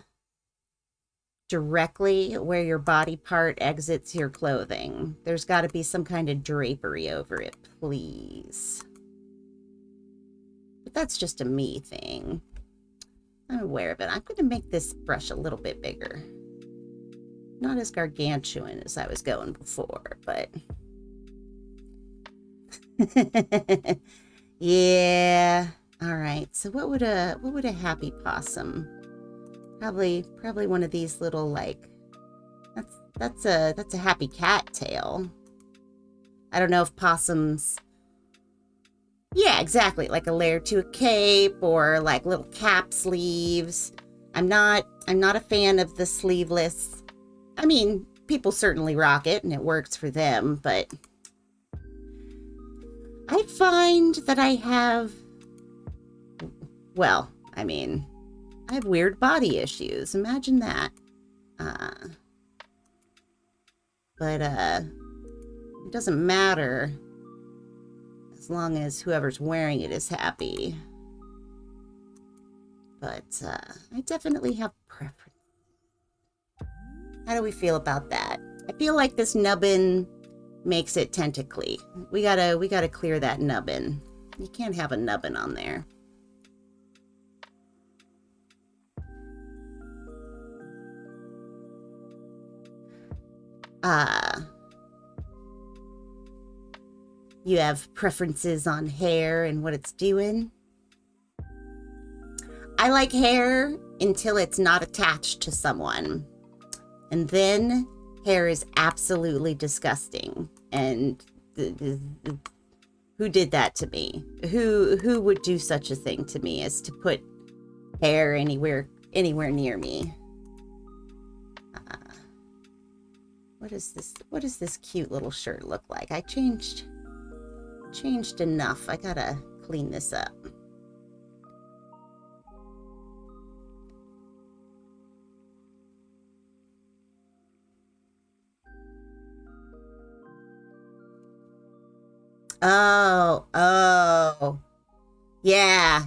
directly where your body part exits your clothing. There's got to be some kind of drapery over it, please. But that's just a me thing. I'm aware of it. I'm going to make this brush a little bit bigger. Not as gargantuan as I was going before, but... Yeah. All right. So what would a happy possum? Probably one of these little, like, that's a happy cat tail. I don't know if possums Yeah, exactly. Like a layer to a cape or like little cap sleeves. I'm not a fan of the sleeveless. I mean, people certainly rock it and it works for them, but I find that well, I mean, I have weird body issues. Imagine that. Uh, but it doesn't matter as long as whoever's wearing it is happy. But I definitely have preference. How do we feel about that? I feel like this nubbin makes it tentacly. We gotta clear that nubbin. You can't have a nubbin on there. You have preferences on hair and what it's doing. I like hair until it's not attached to someone. And then hair is absolutely disgusting. And who did that to me? Who would do such a thing to me as to put hair anywhere near me? What does this cute little shirt look like? I changed enough. I gotta clean this up. Oh. Yeah.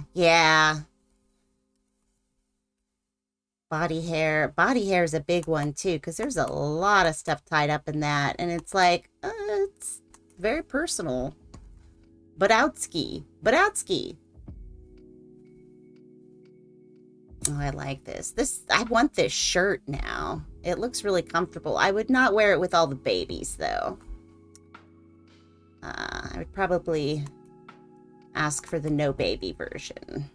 Body hair is a big one too, because there's a lot of stuff tied up in that, and it's like, it's very personal. But outski. Oh, I like this. I want this shirt now. It looks really comfortable. I would not wear it with all the babies, though. I would probably ask for the no baby version.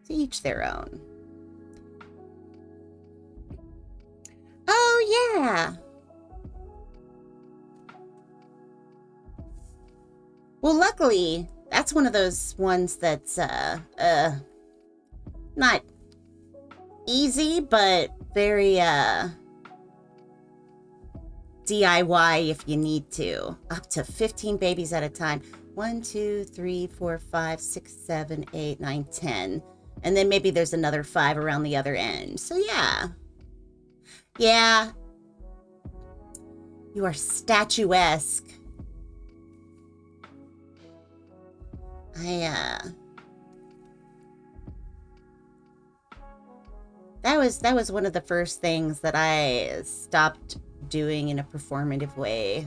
To each their own. Oh, yeah. Well, luckily, that's one of those ones that's, not easy, but very, DIY if you need to. Up to 15 babies at a time. 1, 2, 3, 4, 5, 6, 7, 8, 9, 10. And then maybe there's another 5 around the other end. So, yeah. Yeah. You are statuesque. That was one of the first things that I stopped doing in a performative way,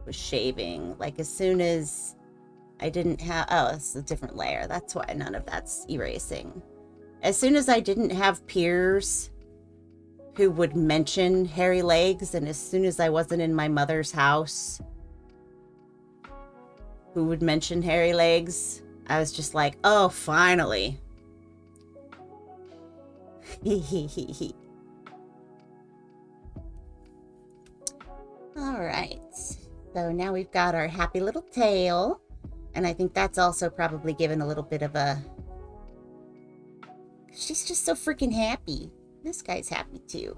was shaving. Like, as soon as I didn't have, oh, it's a different layer. That's why none of that's erasing. As soon as I didn't have peers who would mention hairy legs, and as soon as I wasn't in my mother's house who would mention hairy legs, I was just like, oh, finally. All right. So now we've got our happy little tail. And I think that's also probably given a little bit of a... She's just so freaking happy. This guy's happy too.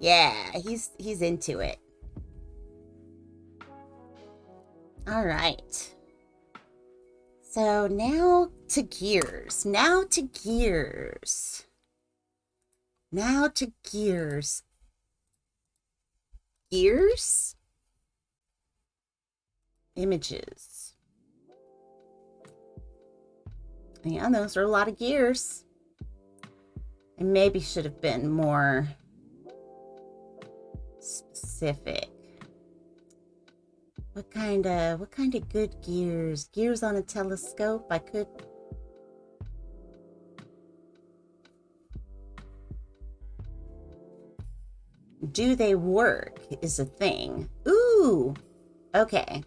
Yeah, he's into it. All right. So now to gears. Gears? Images. Yeah, those are a lot of gears. I maybe should have been more specific. What kind of good gears? Gears on a telescope? I could... Do they work is a thing. Ooh! Okay.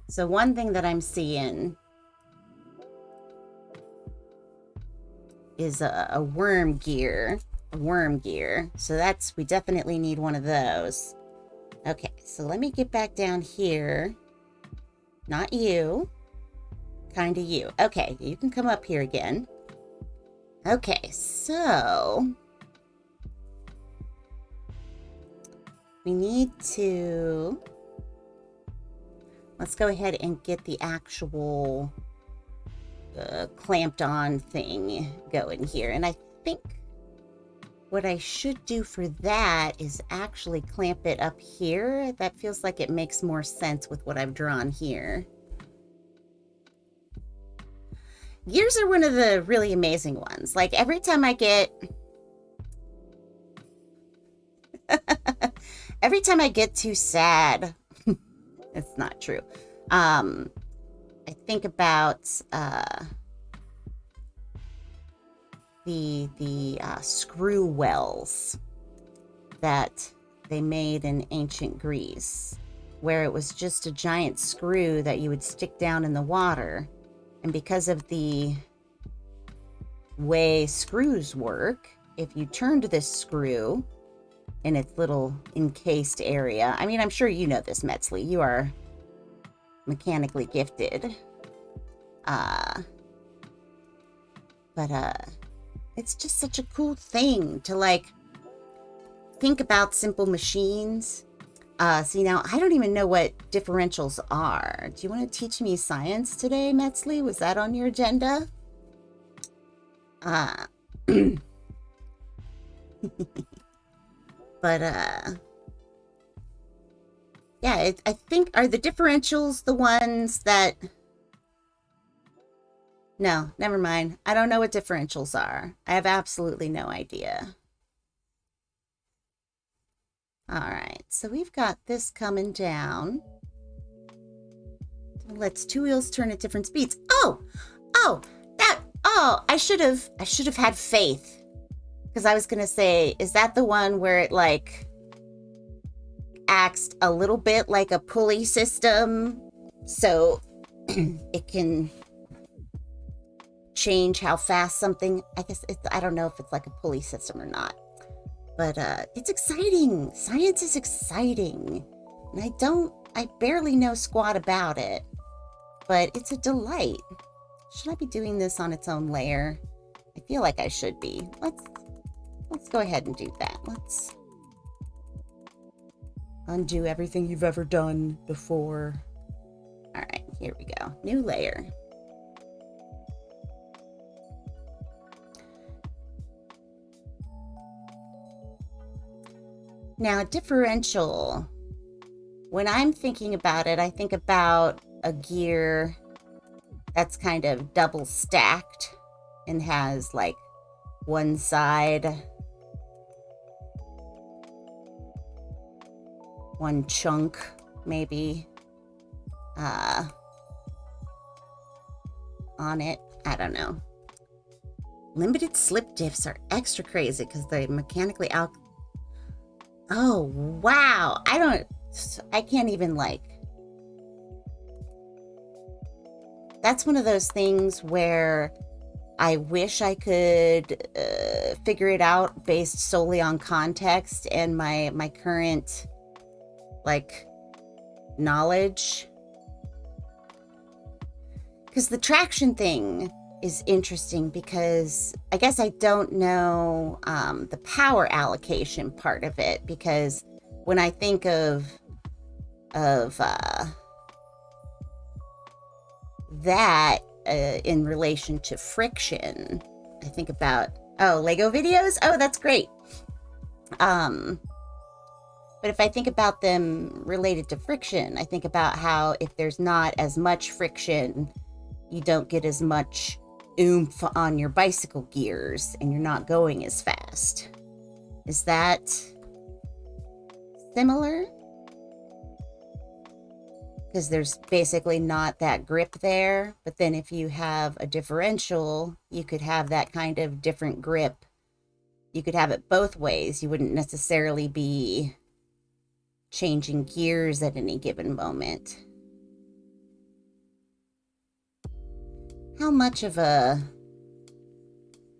So one thing that I'm seeing is a worm gear. So we definitely need one of those. Okay, so let me get back down here. Not you. Kind of you. Okay, you can come up here again. Okay, so we need to... Let's go ahead and get the actual clamped on thing going here. And I think what I should do for that is actually clamp it up here. That feels like it makes more sense with what I've drawn here. Gears are one of the really amazing ones. Like every time I get... every time I get too sad... It's not true. I think about the screw wells that they made in ancient Greece, where it was just a giant screw that you would stick down in the water. And because of the way screws work, if you turned this screw in its little encased area, I mean, I'm sure you know this, Metzley, you are mechanically gifted. But it's just such a cool thing to, like, think about simple machines. See, now, I don't even know what differentials are. Do you want to teach me science today, Metzley? Was that on your agenda? But, yeah, I think, are the differentials the ones that... No, never mind. I don't know what differentials are. I have absolutely no idea. All right, so we've got this coming down. Let's two wheels turn at different speeds. Oh, I should have had faith. Because I was going to say, is that the one where it, like, acts a little bit like a pulley system? So it can change how fast something... I guess I don't know if it's like a pulley system or not. But it's exciting. Science is exciting. And I barely know squat about it. But it's a delight. Should I be doing this on its own layer? I feel like I should be. Let's go ahead and do that. Let's undo everything you've ever done before. All right, here we go. New layer. Now, differential. When I'm thinking about it, I think about a gear that's kind of double stacked and has, like, one side, one chunk, maybe, on it. I don't know. Limited slip diffs are extra crazy because they mechanically out... Oh, wow. I can't even, like... That's one of those things where I wish I could figure it out based solely on context and my current, like, knowledge. Because the traction thing is interesting because I guess I don't know the power allocation part of it, because when I think of that in relation to friction, I think about, Lego videos? Oh, that's great. But if I think about them related to friction, I think about how if there's not as much friction, you don't get as much oomph on your bicycle gears and you're not going as fast. Is that similar? Because there's basically not that grip there. But then if you have a differential, you could have that kind of different grip. You could have it both ways. You wouldn't necessarily be changing gears at any given moment. How much of a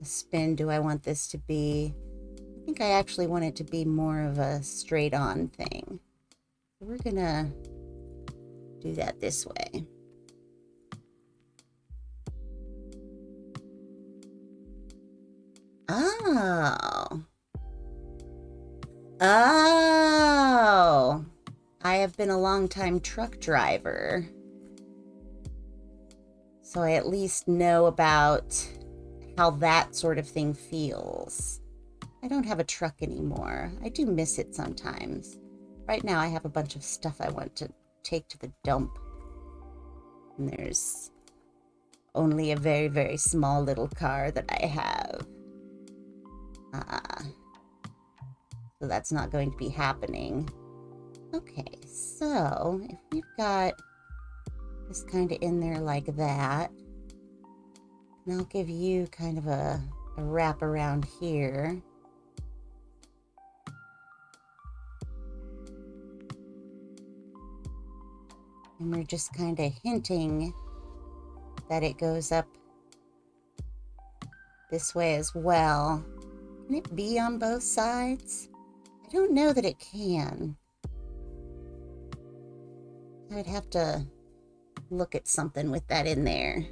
spin do I want this to be? I think I actually want it to be more of a straight on thing. We're gonna do that this way. Oh. Oh. I have been a long-time truck driver. So I at least know about how that sort of thing feels. I don't have a truck anymore. I do miss it sometimes. Right now I have a bunch of stuff I want to take to the dump. And there's only a very, very small little car that I have. So that's not going to be happening. Okay, so if we've got this kind of in there like that, and I'll give you kind of a wrap around here. And we're just kind of hinting that it goes up this way as well. Can it be on both sides? I don't know that it can. I would have to look at something with that in there.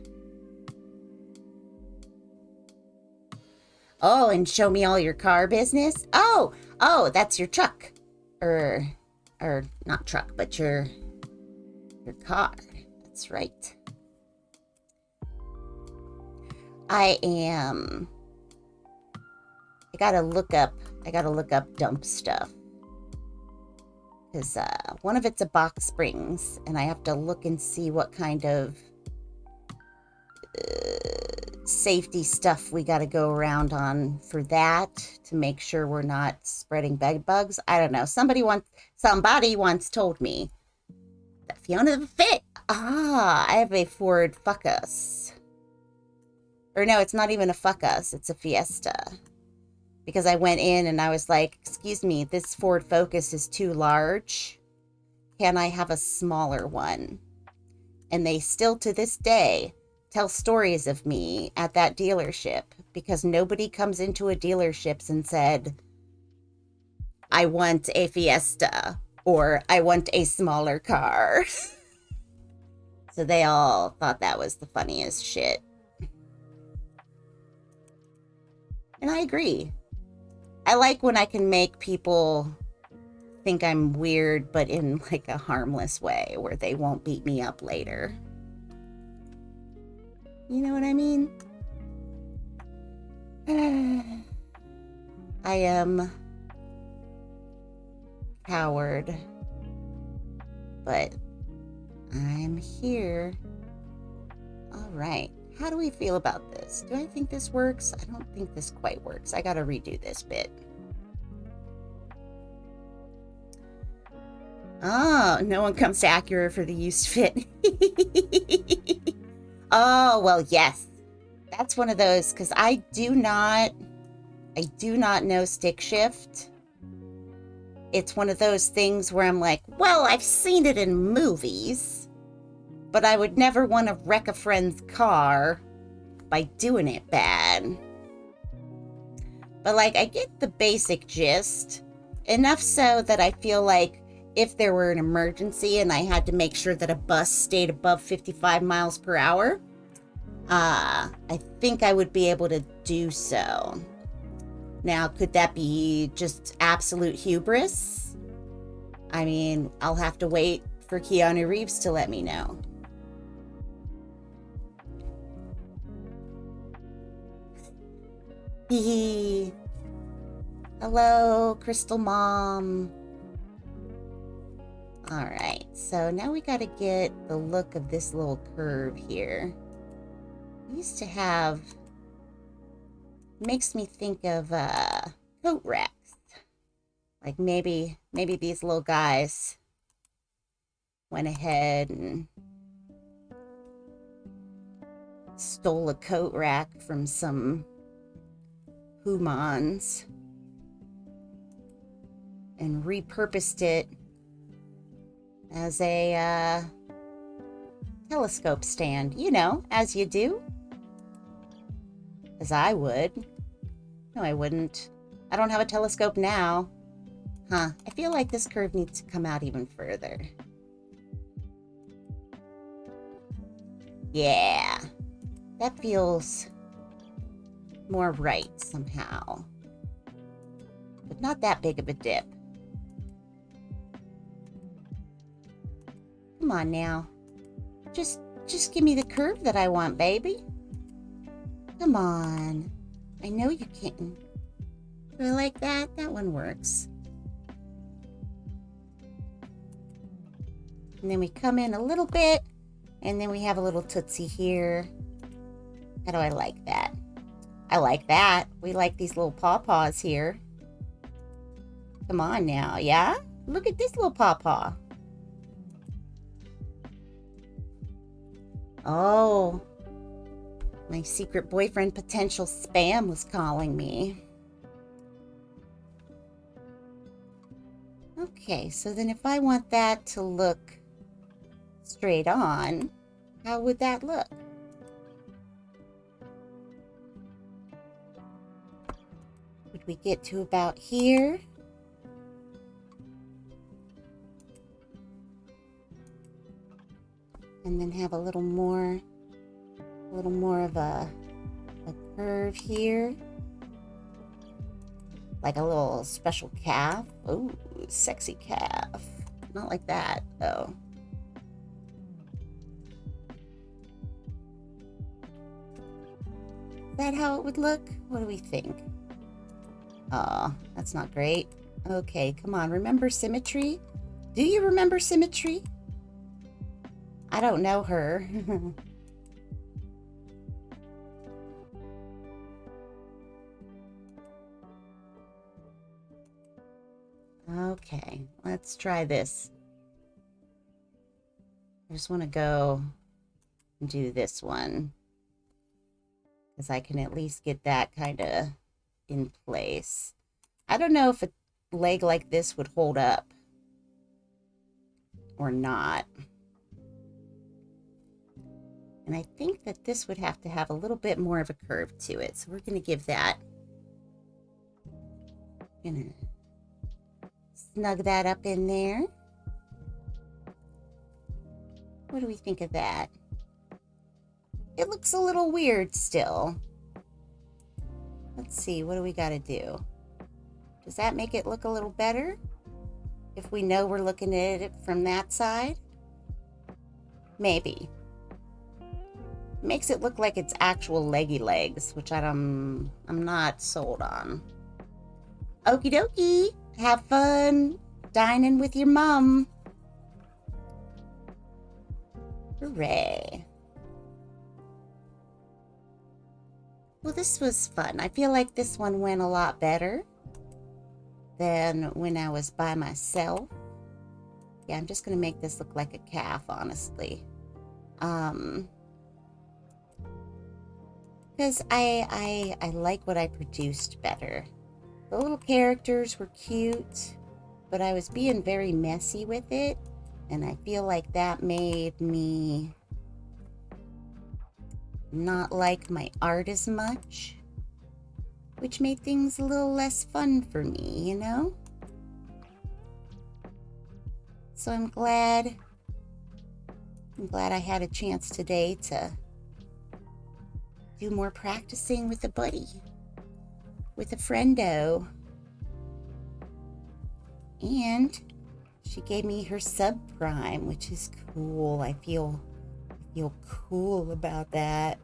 Oh, and show me all your car business? Oh, that's your truck. Or not truck, but your car. That's right. I gotta look up dump stuff. Because one of it's a box springs, and I have to look and see what kind of safety stuff we got to go around on for that to make sure we're not spreading bed bugs. I don't know. Somebody once told me that Fiona the Fit. I have a Ford Focus. Or no, it's not even a Focus. It's a Fiesta. Because I went in and I was like, excuse me, this Ford Focus is too large. Can I have a smaller one? And they still to this day tell stories of me at that dealership because nobody comes into a dealership and said, I want a Fiesta or I want a smaller car. So they all thought that was the funniest shit. And I agree. I like when I can make people think I'm weird, but in like a harmless way where they won't beat me up later. You know what I mean? I am coward, but I'm here. All right. How do we feel about this? Do I think this works? I don't think this quite works. I gotta redo this bit. Oh, no one comes to Acura for the used fit. Oh, well, yes. That's one of those, because I do not know stick shift. It's one of those things where I'm like, well, I've seen it in movies, but I would never want to wreck a friend's car by doing it bad. But, like, I get the basic gist, enough so that I feel like if there were an emergency and I had to make sure that a bus stayed above 55 miles per hour, I think I would be able to do so. Now, could that be just absolute hubris? I mean, I'll have to wait for Keanu Reeves to let me know. Hee. Hello, Crystal Mom. Alright, so now we gotta get the look of this little curve here. I used to have... Makes me think of coat racks. Like maybe these little guys went ahead and stole a coat rack from some humans and repurposed it as a telescope stand, you know, as you do. As I would. No, I wouldn't. I don't have a telescope now. Huh. I feel like this curve needs to come out even further. Yeah. That feels more right somehow. but not that big of a dip. Come on now. Just give me the curve that I want, baby. Come on. I know you can. Do I like that? That one works. And then we come in a little bit, and then we have a little tootsie here. How do I like that? I like that. We like these little pawpaws here. Come on now, yeah? Look at this little pawpaw. Oh, my secret boyfriend potential spam was calling me. Okay, so then if I want that to look straight on, how would that look? Would we get to about here? And then have a little more of a curve here. Like a little special calf. Ooh, sexy calf. Not like that, though. Is that how it would look? What do we think? Aw, that's not great. Okay, come on. Remember symmetry? Do you remember symmetry? I don't know her. Okay, let's try this. I just want to go and do this one, because I can at least get that kind of in place. I don't know if a leg like this would hold up or not. And I think that this would have to have a little bit more of a curve to it. So we're going to give that. Gonna snug that up in there. What do we think of that? It looks a little weird still. Let's see, what do we got to do? Does that make it look a little better? If we know we're looking at it from that side? Maybe. Makes it look like it's actual leggy legs, which I'm not sold on. Okie dokie. Have fun dining with your mom. Hooray. Well, this was fun. I feel like this one went a lot better than when I was by myself. Yeah, I'm just going to make this look like a calf, honestly. Because I like what I produced better. The little characters were cute, but I was being very messy with it, and I feel like that made me not like my art as much, which made things a little less fun for me, you know? So I'm glad I had a chance today to do more practicing with a buddy, with a friendo. And she gave me her subprime, which is cool. I feel cool about that.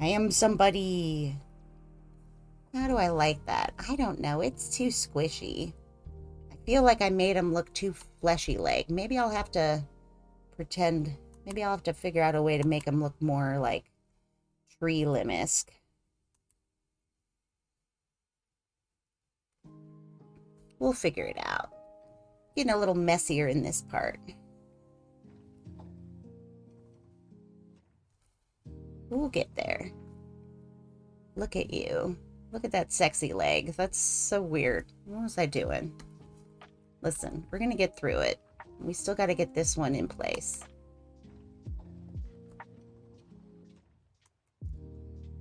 I am somebody. How do I like that? I don't know. It's too squishy. I feel like I made him look too fleshy leg. Maybe I'll have to figure out a way to make him look more like tree limb-esque. We'll figure it out. Getting a little messier in this part. We'll get there. Look at you. Look at that sexy leg. That's so weird. What was I doing? Listen, we're going to get through it. We still got to get this one in place.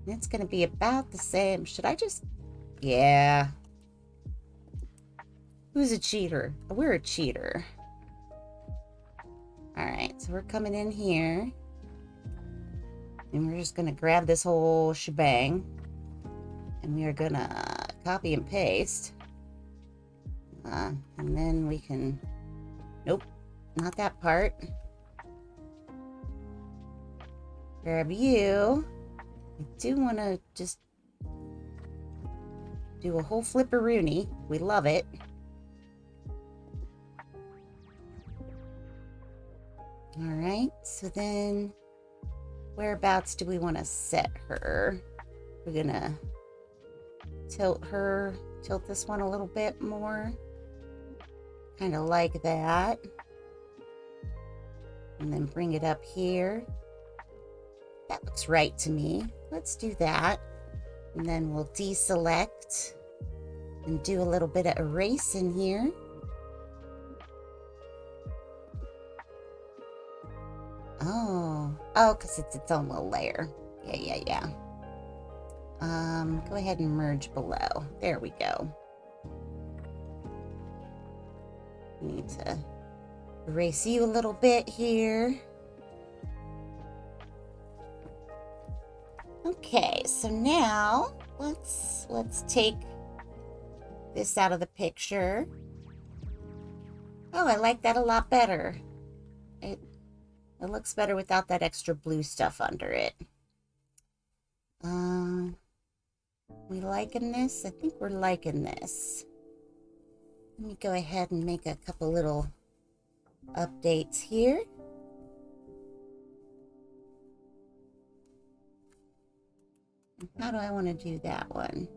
It's going to be about the same. Should I just... Yeah. Who's a cheater? We're a cheater. Alright, so we're coming in here. And we're just going to grab this whole shebang. And we are gonna copy and paste. And then we can... Nope, not that part. Grab you. I do want to just do a whole flipperoonie. We love it. Alright, so then whereabouts do we want to set her? We're gonna tilt this one a little bit more. Kind of like that. And then bring it up here. That looks right to me. Let's do that. And then we'll deselect and do a little bit of erase in here. Oh, because it's its own little layer. Yeah. Go ahead and merge below. There we go. Need to erase you a little bit here. Okay, so now let's take this out of the picture. Oh, I like that a lot better. It looks better without that extra blue stuff under it. We liking this? I think we're liking this. Let me go ahead and make a couple little updates here. How do I want to do that one?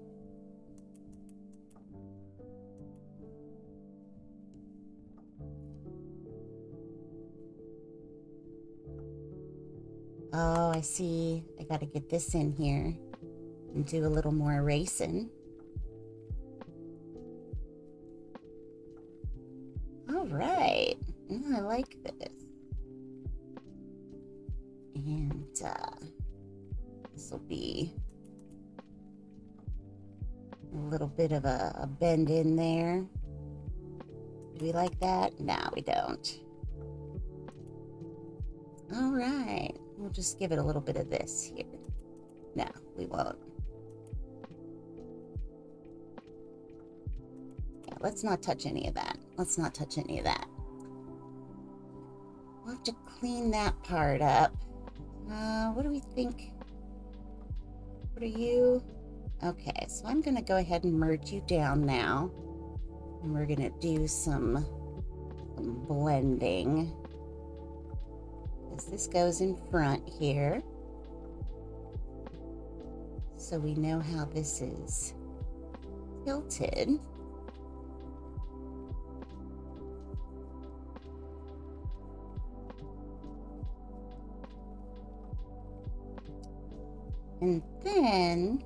Oh, I see. I got to get this in here and do a little more erasing. All right. I like this. And this will be a little bit of a bend in there. Do we like that? No, we don't. All right. We'll just give it a little bit of this here. No, we won't. Yeah, let's not touch any of that. Let's not touch any of that. We'll have to clean that part up. What do we think? What are you? Okay, so I'm going to go ahead and merge you down now. And we're going to do some blending. As this goes in front here. So we know how this is tilted. And then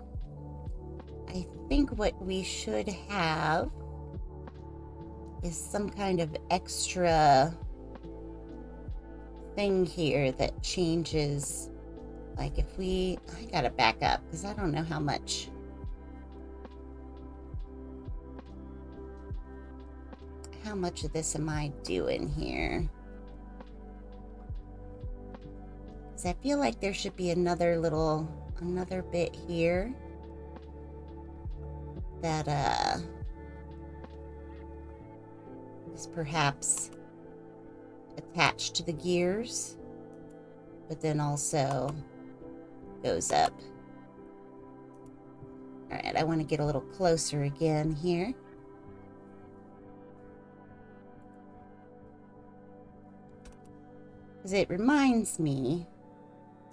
I think what we should have is some kind of extra thing here that changes. Like if we, I gotta back up because I don't know how much. How much of this am I doing here? Because I feel like there should be another bit here that is perhaps attached to the gears, but then also goes up. All right, I want to get a little closer again here. Because it reminds me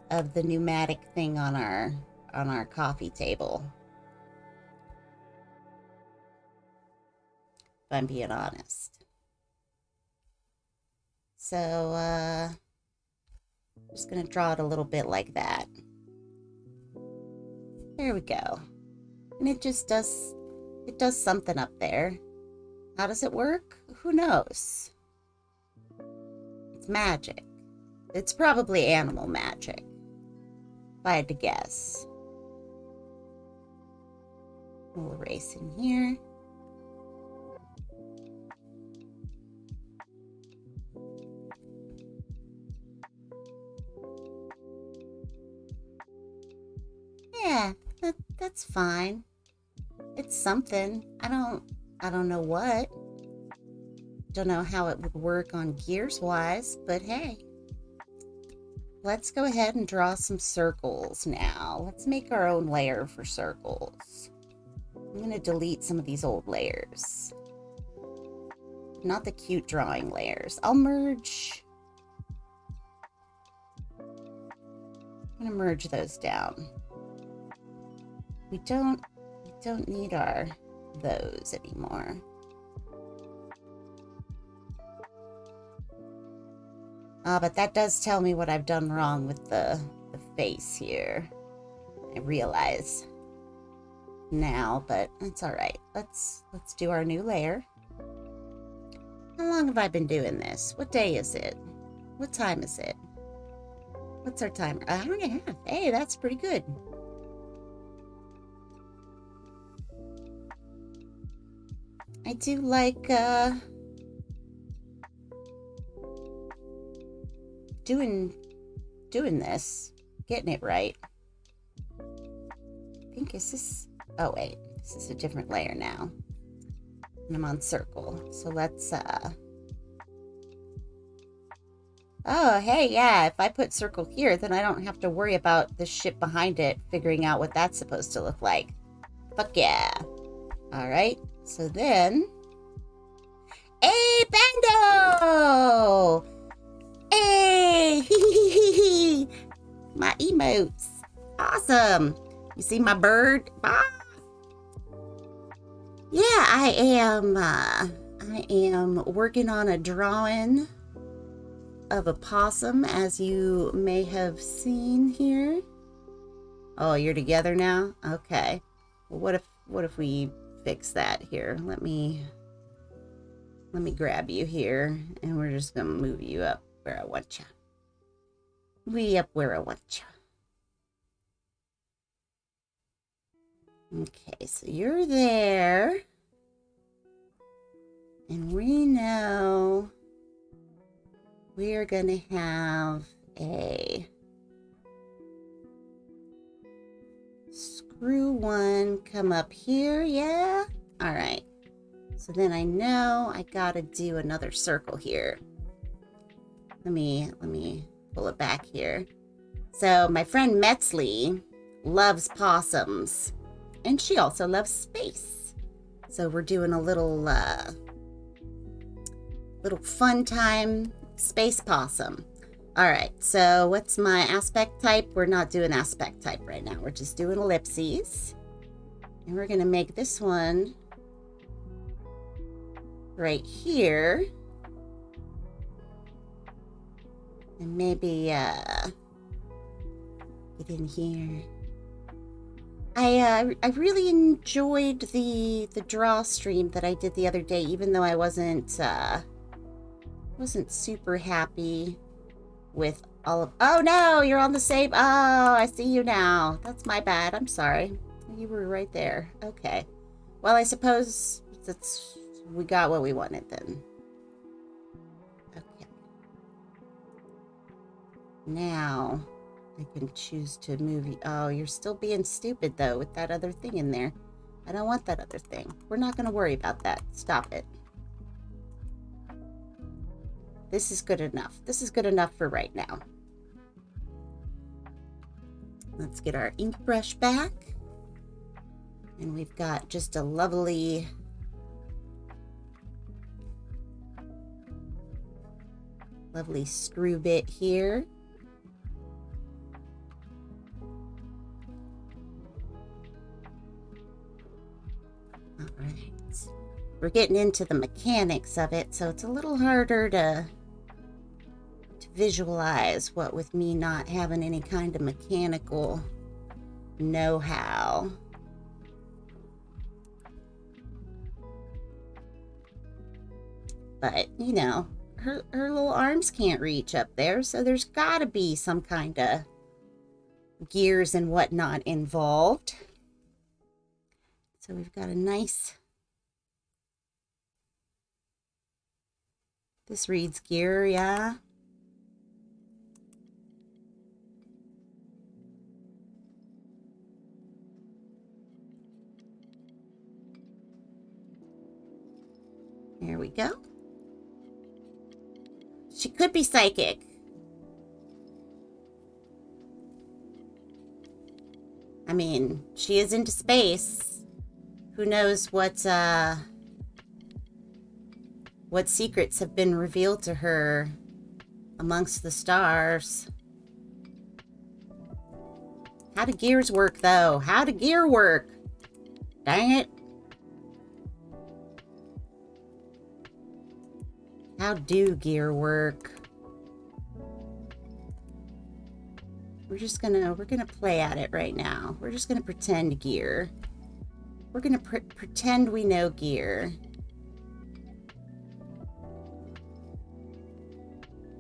of the pneumatic thing on our coffee table. If I'm being honest. So, I'm just going to draw it a little bit like that. There we go. And it just does something up there. How does it work? Who knows? It's magic. It's probably animal magic, if I had to guess. We'll erase in here. Yeah, that's fine. It's something. I don't know what. Don't know how it would work on gears wise, but hey. Let's go ahead and draw some circles now. Let's make our own layer for circles. I'm going to delete some of these old layers. Not the cute drawing layers. I'll merge. I'm going to merge those down. We don't need those anymore. But that does tell me what I've done wrong with the face here. I realize now, but that's all right. Let's do our new layer. How long have I been doing this? What day is it? What time is it? What's our timer? An hour and a half. Hey, that's pretty good. I do like doing this, getting it right. I think is this, oh wait, this is a different layer now. And I'm on circle. So let's oh, hey, yeah, if I put circle here, then I don't have to worry about the shit behind it figuring out what that's supposed to look like. Fuck yeah. All right. So then, hey, Bando! Hey, my emotes. Awesome. You see my bird? Ah. Yeah, I am working on a drawing of a possum, as you may have seen here. Oh, you're together now? Okay. Well, what if we fix that here? Let me grab you here, and we're just gonna move you up where I want you. Way up where I want you. Okay, so you're there. And we know we're gonna have a screw one come up here, yeah? All right. So then I know I gotta do another circle here. Let me pull it back here. So my friend Metzley loves possums, and she also loves space. So we're doing a little fun time space possum. All right, so what's my aspect type? We're not doing aspect type right now. We're just doing ellipses. And we're gonna make this one right here. And maybe get in here. I really enjoyed the draw stream that I did the other day, even though I wasn't super happy with all of. Oh no, you're on the same. Oh, I see you now. That's my bad. I'm sorry. You were right there. Okay. Well, I suppose we got what we wanted then. Okay. Now I can choose to move you. Oh, you're still being stupid though with that other thing in there. I don't want that other thing. We're not going to worry about that. Stop it. This is good enough. This is good enough for right now. Let's get our ink brush back. And we've got just a lovely screw bit here. All right. We're getting into the mechanics of it, so it's a little harder to visualize, what with me not having any kind of mechanical know-how. But, you know, her little arms can't reach up there, so there's gotta be some kind of gears and whatnot involved. So we've got a nice, this reads gear, yeah. go. She could be psychic. I mean, she is into space. Who knows what secrets have been revealed to her amongst the stars. How do gears work, though? How do gear work? Dang it. How do gear work? We're gonna play at it right now. We're just gonna pretend gear. We're gonna pretend we know gear.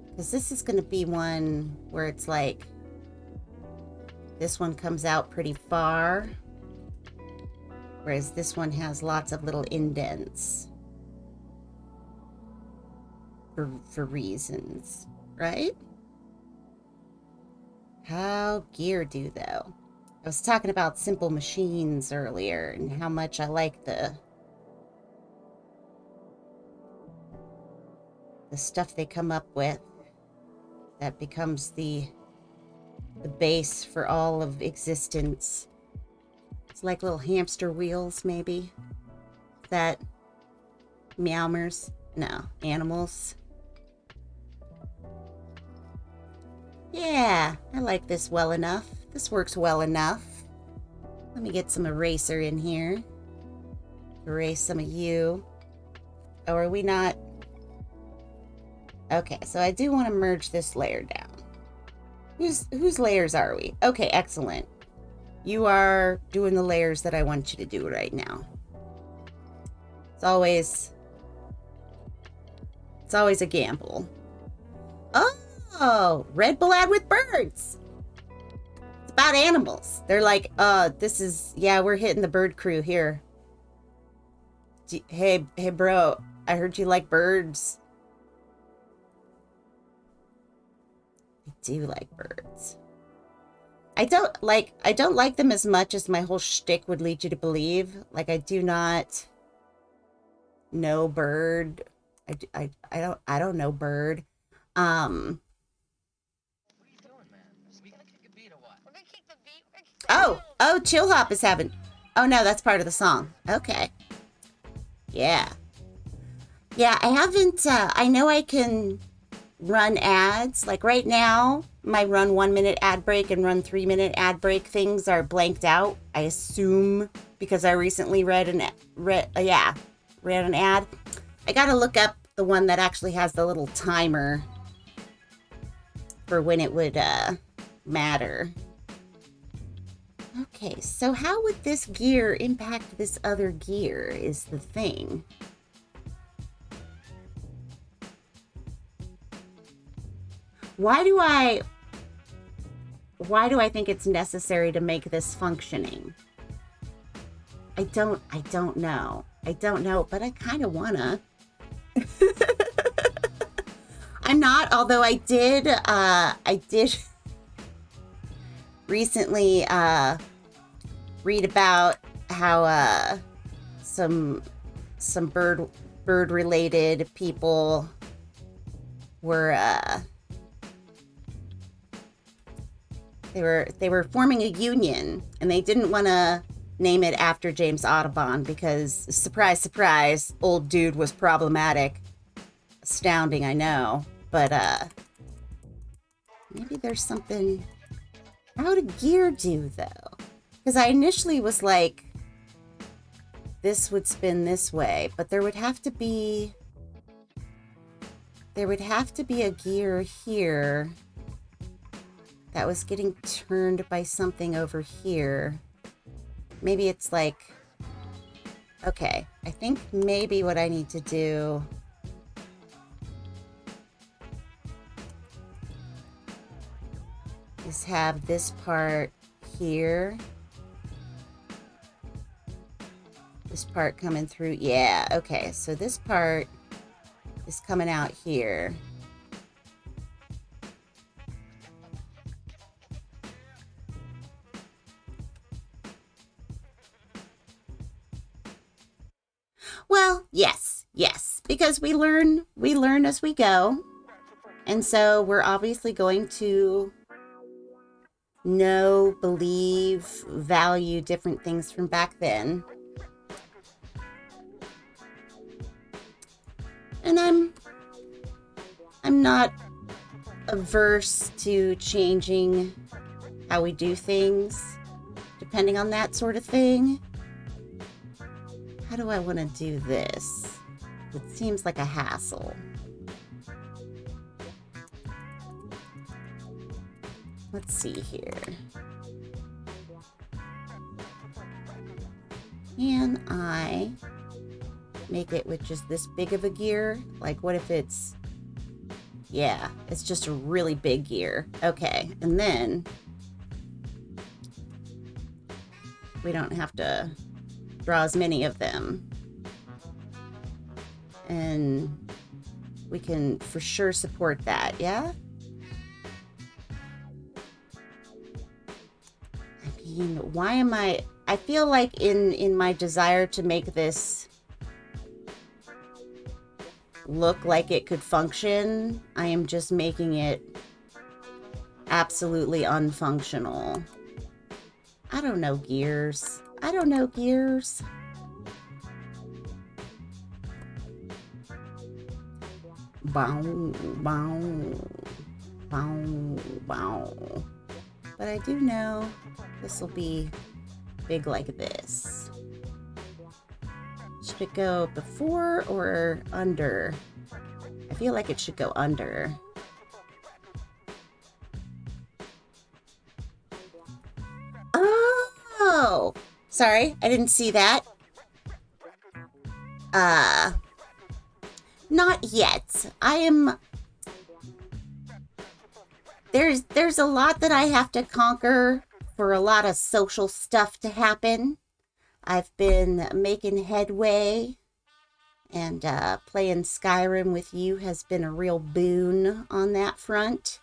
Because this is gonna be one where it's like, this one comes out pretty far, whereas this one has lots of little indents. For reasons, right? How gear do, though? I was talking about simple machines earlier and how much I like the stuff they come up with that becomes the base for all of existence. It's like little hamster wheels, maybe. That meowmers? No, animals. Yeah, I like this well enough. This works well enough. Let me get some eraser in here. Erase some of you. Oh, are we not? Okay, so I do want to merge this layer down. Whose layers are we? Okay, excellent. You are doing the layers that I want you to do right now. It's always a gamble. Oh, Red Bull ad with birds. It's about animals. They're like, we're hitting the bird crew here. Hey, bro, I heard you like birds. I do like birds. I don't like them as much as my whole shtick would lead you to believe. Like, I do not know bird. I don't know bird. What are you doing, man? We gonna kick a beat or what? We're gonna kick the beat. Oh, Chill Hop is having. Oh no, that's part of the song. Okay. Yeah. Yeah, I haven't. I know I can run ads. Like right now, my run 1 minute ad break and run 3 minute ad break things are blanked out. I assume because I recently read an ad. I gotta look up the one that actually has the little timer for when it would matter. Okay, so how would this gear impact this other gear is the thing. Why do I think it's necessary to make this functioning? I don't know. I don't know, but I kind of wanna. I'm not, although I did recently read about how some bird related people were they were forming a union, and they didn't want to name it after James Audubon because, surprise, surprise, old dude was problematic. Astounding, I know, but maybe there's something. How did gear do, though? Because I initially was like, this would spin this way, but there would have to be a gear here that was getting turned by something over here. Maybe it's like, okay, I think maybe what I need to do is have this part here. This part coming through. Yeah, okay, so this part is coming out here. Well, yes, because we learn as we go. And so we're obviously going to know, believe, value different things from back then. And I'm not averse to changing how we do things, depending on that sort of thing. How do I want to do this? It seems like a hassle. Let's see here. Can I make it with just this big of a gear? Like, what if it's... Yeah, it's just a really big gear. Okay, and then we don't have to draw as many of them. And we can for sure support that, yeah? I mean, why am I feel like in my desire to make this look like it could function, I am just making it absolutely unfunctional. I don't know gears. I don't know gears. Bow, bow, bow, bow. But I do know this will be big like this. Should it go before or under? I feel like it should go under. Oh! Sorry, I didn't see that. Not yet. I am... There's a lot that I have to conquer for a lot of social stuff to happen. I've been making headway, and playing Skyrim with you has been a real boon on that front.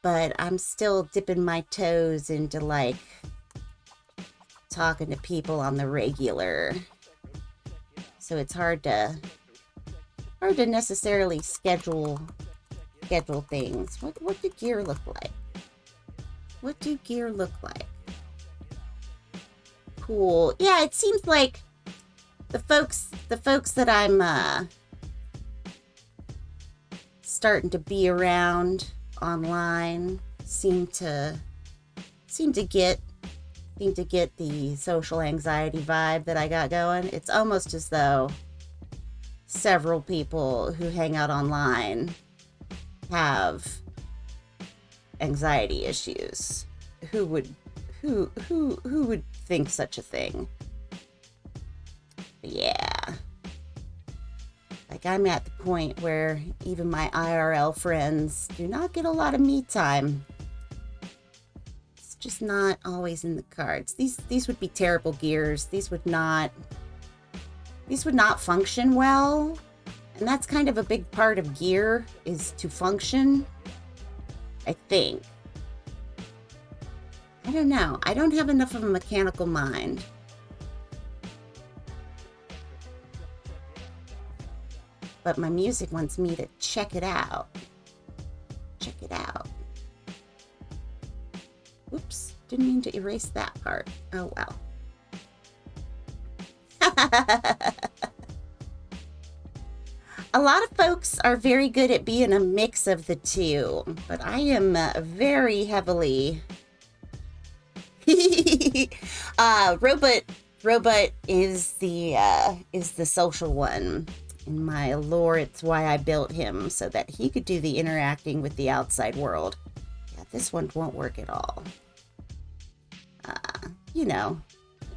But I'm still dipping my toes into, like, talking to people on the regular. So it's hard to necessarily schedule things. What do gear look like? What do gear look like? Cool. Yeah, it seems like the folks that I'm starting to be around online seem to get the social anxiety vibe that I got going. It's almost as though several people who hang out online have anxiety issues. Who would think such a thing? But yeah. Like, I'm at the point where even my IRL friends do not get a lot of me time. It's just not always in the cards. These would be terrible gears. These would not function well. And that's kind of a big part of gear, is to function, I think. I don't know. I don't have enough of a mechanical mind. But my music wants me to check it out. Check it out. Oops, didn't mean to erase that part. Oh well. A lot of folks are very good at being a mix of the two, but I am very heavily... Robot is the social one. In my lore, it's why I built him, so that he could do the interacting with the outside world. Yeah, this one won't work at all. You know,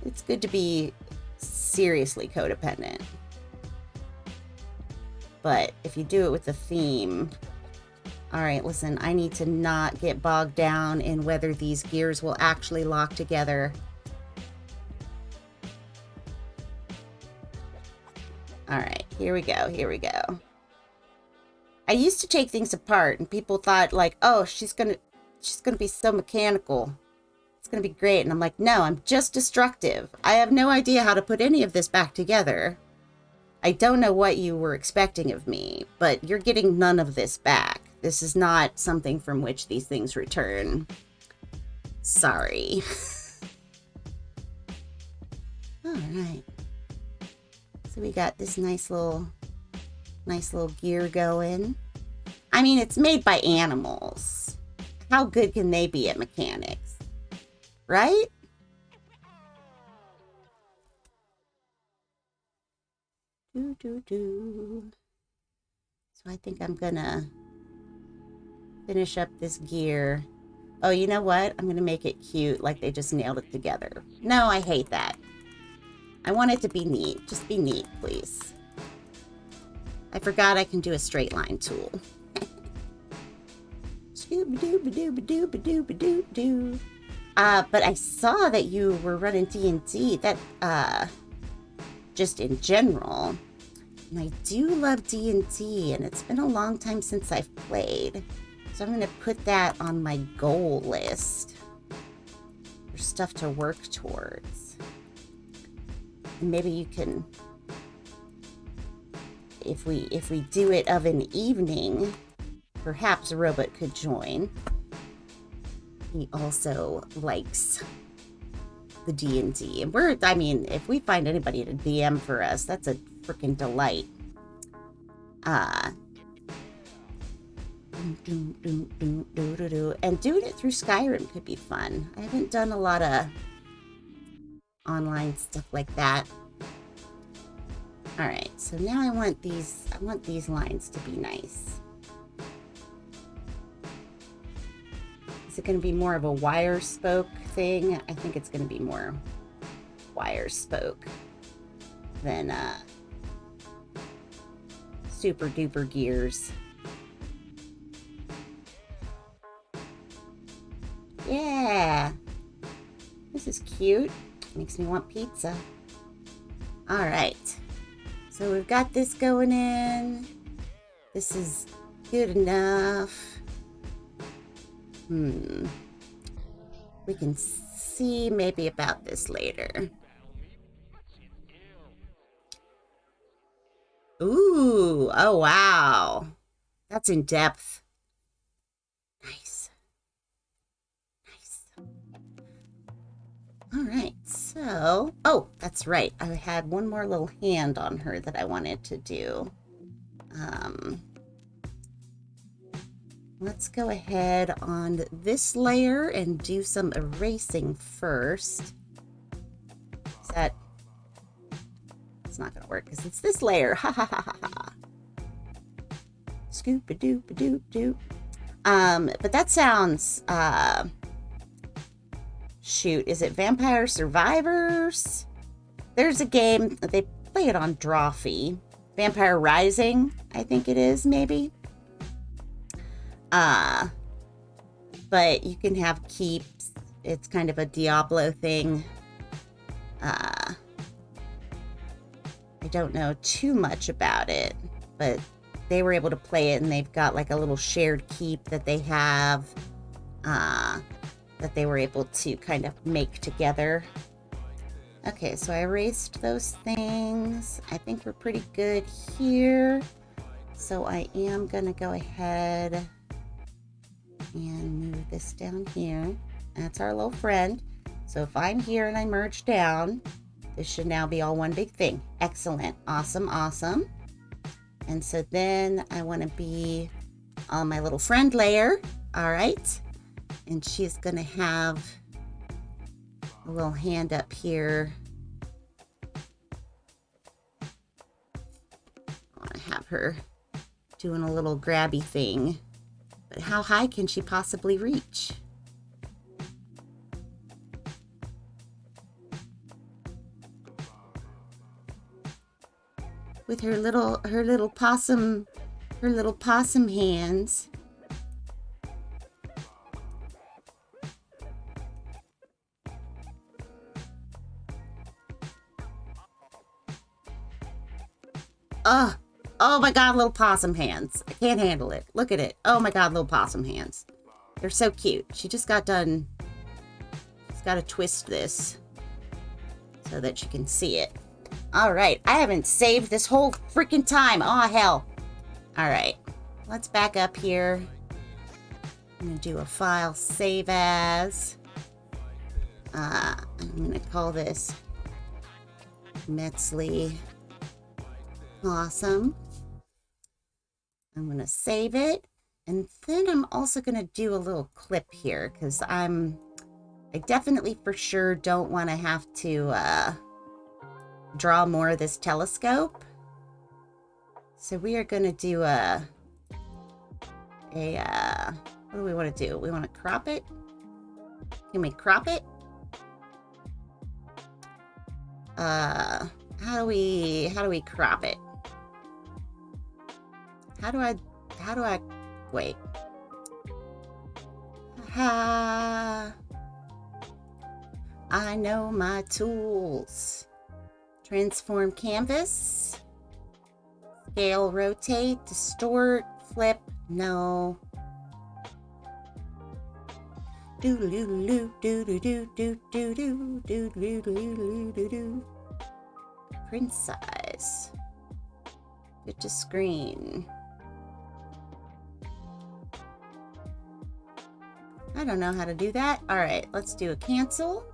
it's good to be seriously codependent. But if you do it with a theme... Alright, listen, I need to not get bogged down in whether these gears will actually lock together. Alright, here we go. I used to take things apart, and people thought, like, oh, she's gonna be so mechanical. It's gonna be great. And I'm like, no, I'm just destructive. I have no idea how to put any of this back together. I don't know what you were expecting of me, but you're getting none of this back. This is not something from which these things return. Sorry. All right. So we got this nice little gear going. I mean, it's made by animals. How good can they be at mechanics? Right? So I think I'm gonna finish up this gear. Oh, you know what? I'm gonna make it cute, like they just nailed it together. No, I hate that. I want it to be neat. Just be neat, please. I forgot I can do a straight line tool. Scooby-dooby-dooby-dooby-dooby-doo-doo. But I saw that you were running D&D. That, just in general. And I do love D&D, and it's been a long time since I've played. So I'm going to put that on my goal list for stuff to work towards. And maybe you can, if we do it of an evening, perhaps Robot could join. He also likes the D&D. And I mean, if we find anybody to DM for us, that's a freaking delight. And doing it through Skyrim could be fun. I haven't done a lot of online stuff like that. All right, so now I want these lines to be nice. Is it going to be more of a wire spoke thing? I think it's going to be more wire spoke than super duper gears. Yeah, this is cute. Makes me want pizza. All right, so we've got this going in. This is good enough. We can see maybe about this later. Ooh, oh wow. That's in depth. Nice. Nice. All right, so, oh, that's right. I had one more little hand on her that I wanted to do. Let's go ahead on this layer and do some erasing first. It's not gonna work because it's this layer. Ha ha ha ha ha. Scoop-a-doop-a-doop-doop. But that sounds, shoot, is it Vampire Survivors? There's a game, they play it on Drawfee. Vampire Rising, I think it is, maybe. But you can have keeps. It's kind of a Diablo thing. I don't know too much about it, but they were able to play it, and they've got like a little shared keep that they have, that they were able to kind of make together. Okay, so I erased those things. I think we're pretty good here. So I am gonna go ahead and move this down here. That's our little friend. So if I'm here and I merge down, this should now be all one big thing. Excellent. Awesome, awesome. And so then I want to be on my little friend layer. All right. And she's going to have a little hand up here. I want to have her doing a little grabby thing. But how high can she possibly reach? With her little possum hands. Oh my God, little possum hands. I can't handle it. Look at it. Oh my God, little possum hands. They're so cute. She just got done. She's got to twist this so that you can see it. All right, I haven't saved this whole freaking time. Oh, hell. All right, let's back up here. I'm gonna do a file save as. I'm gonna call this Metzley Awesome. I'm gonna save it, and then I'm also gonna do a little clip here because I definitely for sure don't want to have to draw more of this telescope. So we are gonna do what do we want to do? We want to crop it. Can we crop it? How do we crop it? How do I wait? I know my tools. Transform canvas. Scale, rotate, distort, flip. No. Do do do do do do do do do do do do do do. Print size. Fit to screen. I don't know how to do that. All right, let's do a cancel.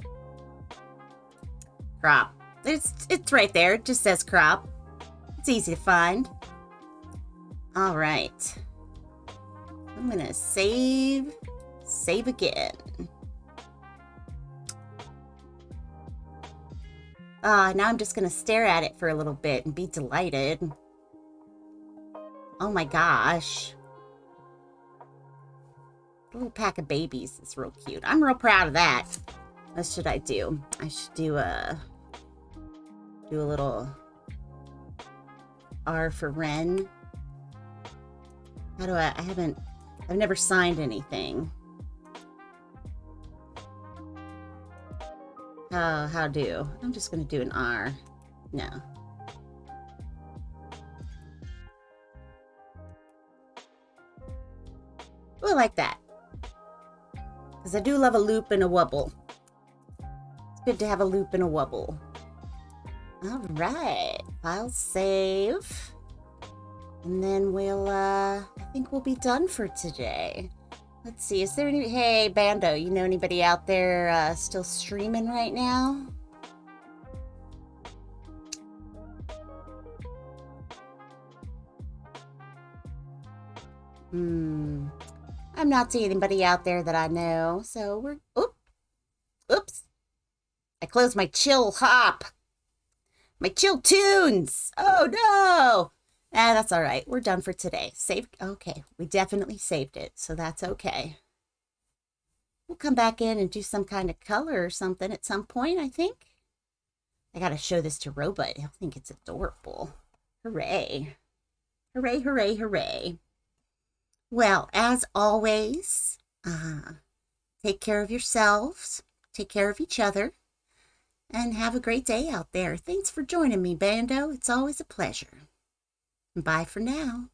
Crop. It's right there. It just says crop. It's easy to find. All right. I'm gonna save again. Now I'm just gonna stare at it for a little bit and be delighted. Oh my gosh. A little pack of babies is real cute. I'm real proud of that. What should I do? I should do a little R for Ren. How do I've never signed anything. How do? I'm just gonna do an R. No. Ooh, I like that. Because I do love a loop and a wobble. It's good to have a loop and a wobble. All right. File save. And then I think we'll be done for today. Let's see. Is there any... Hey, Bando, you know anybody out there still streaming right now? I'm not seeing anybody out there that I know. So we're... Oops. I closed my chill hop. My chill tunes. Oh, no. That's all right. We're done for today. Saved. Okay. We definitely saved it. So that's okay. We'll come back in and do some kind of color or something at some point, I think. I got to show this to Robot. He'll think it's adorable. Hooray. Hooray, hooray, hooray. Well, as always, take care of yourselves. Take care of each other. And have a great day out there. Thanks for joining me, Bando. It's always a pleasure. Bye for now.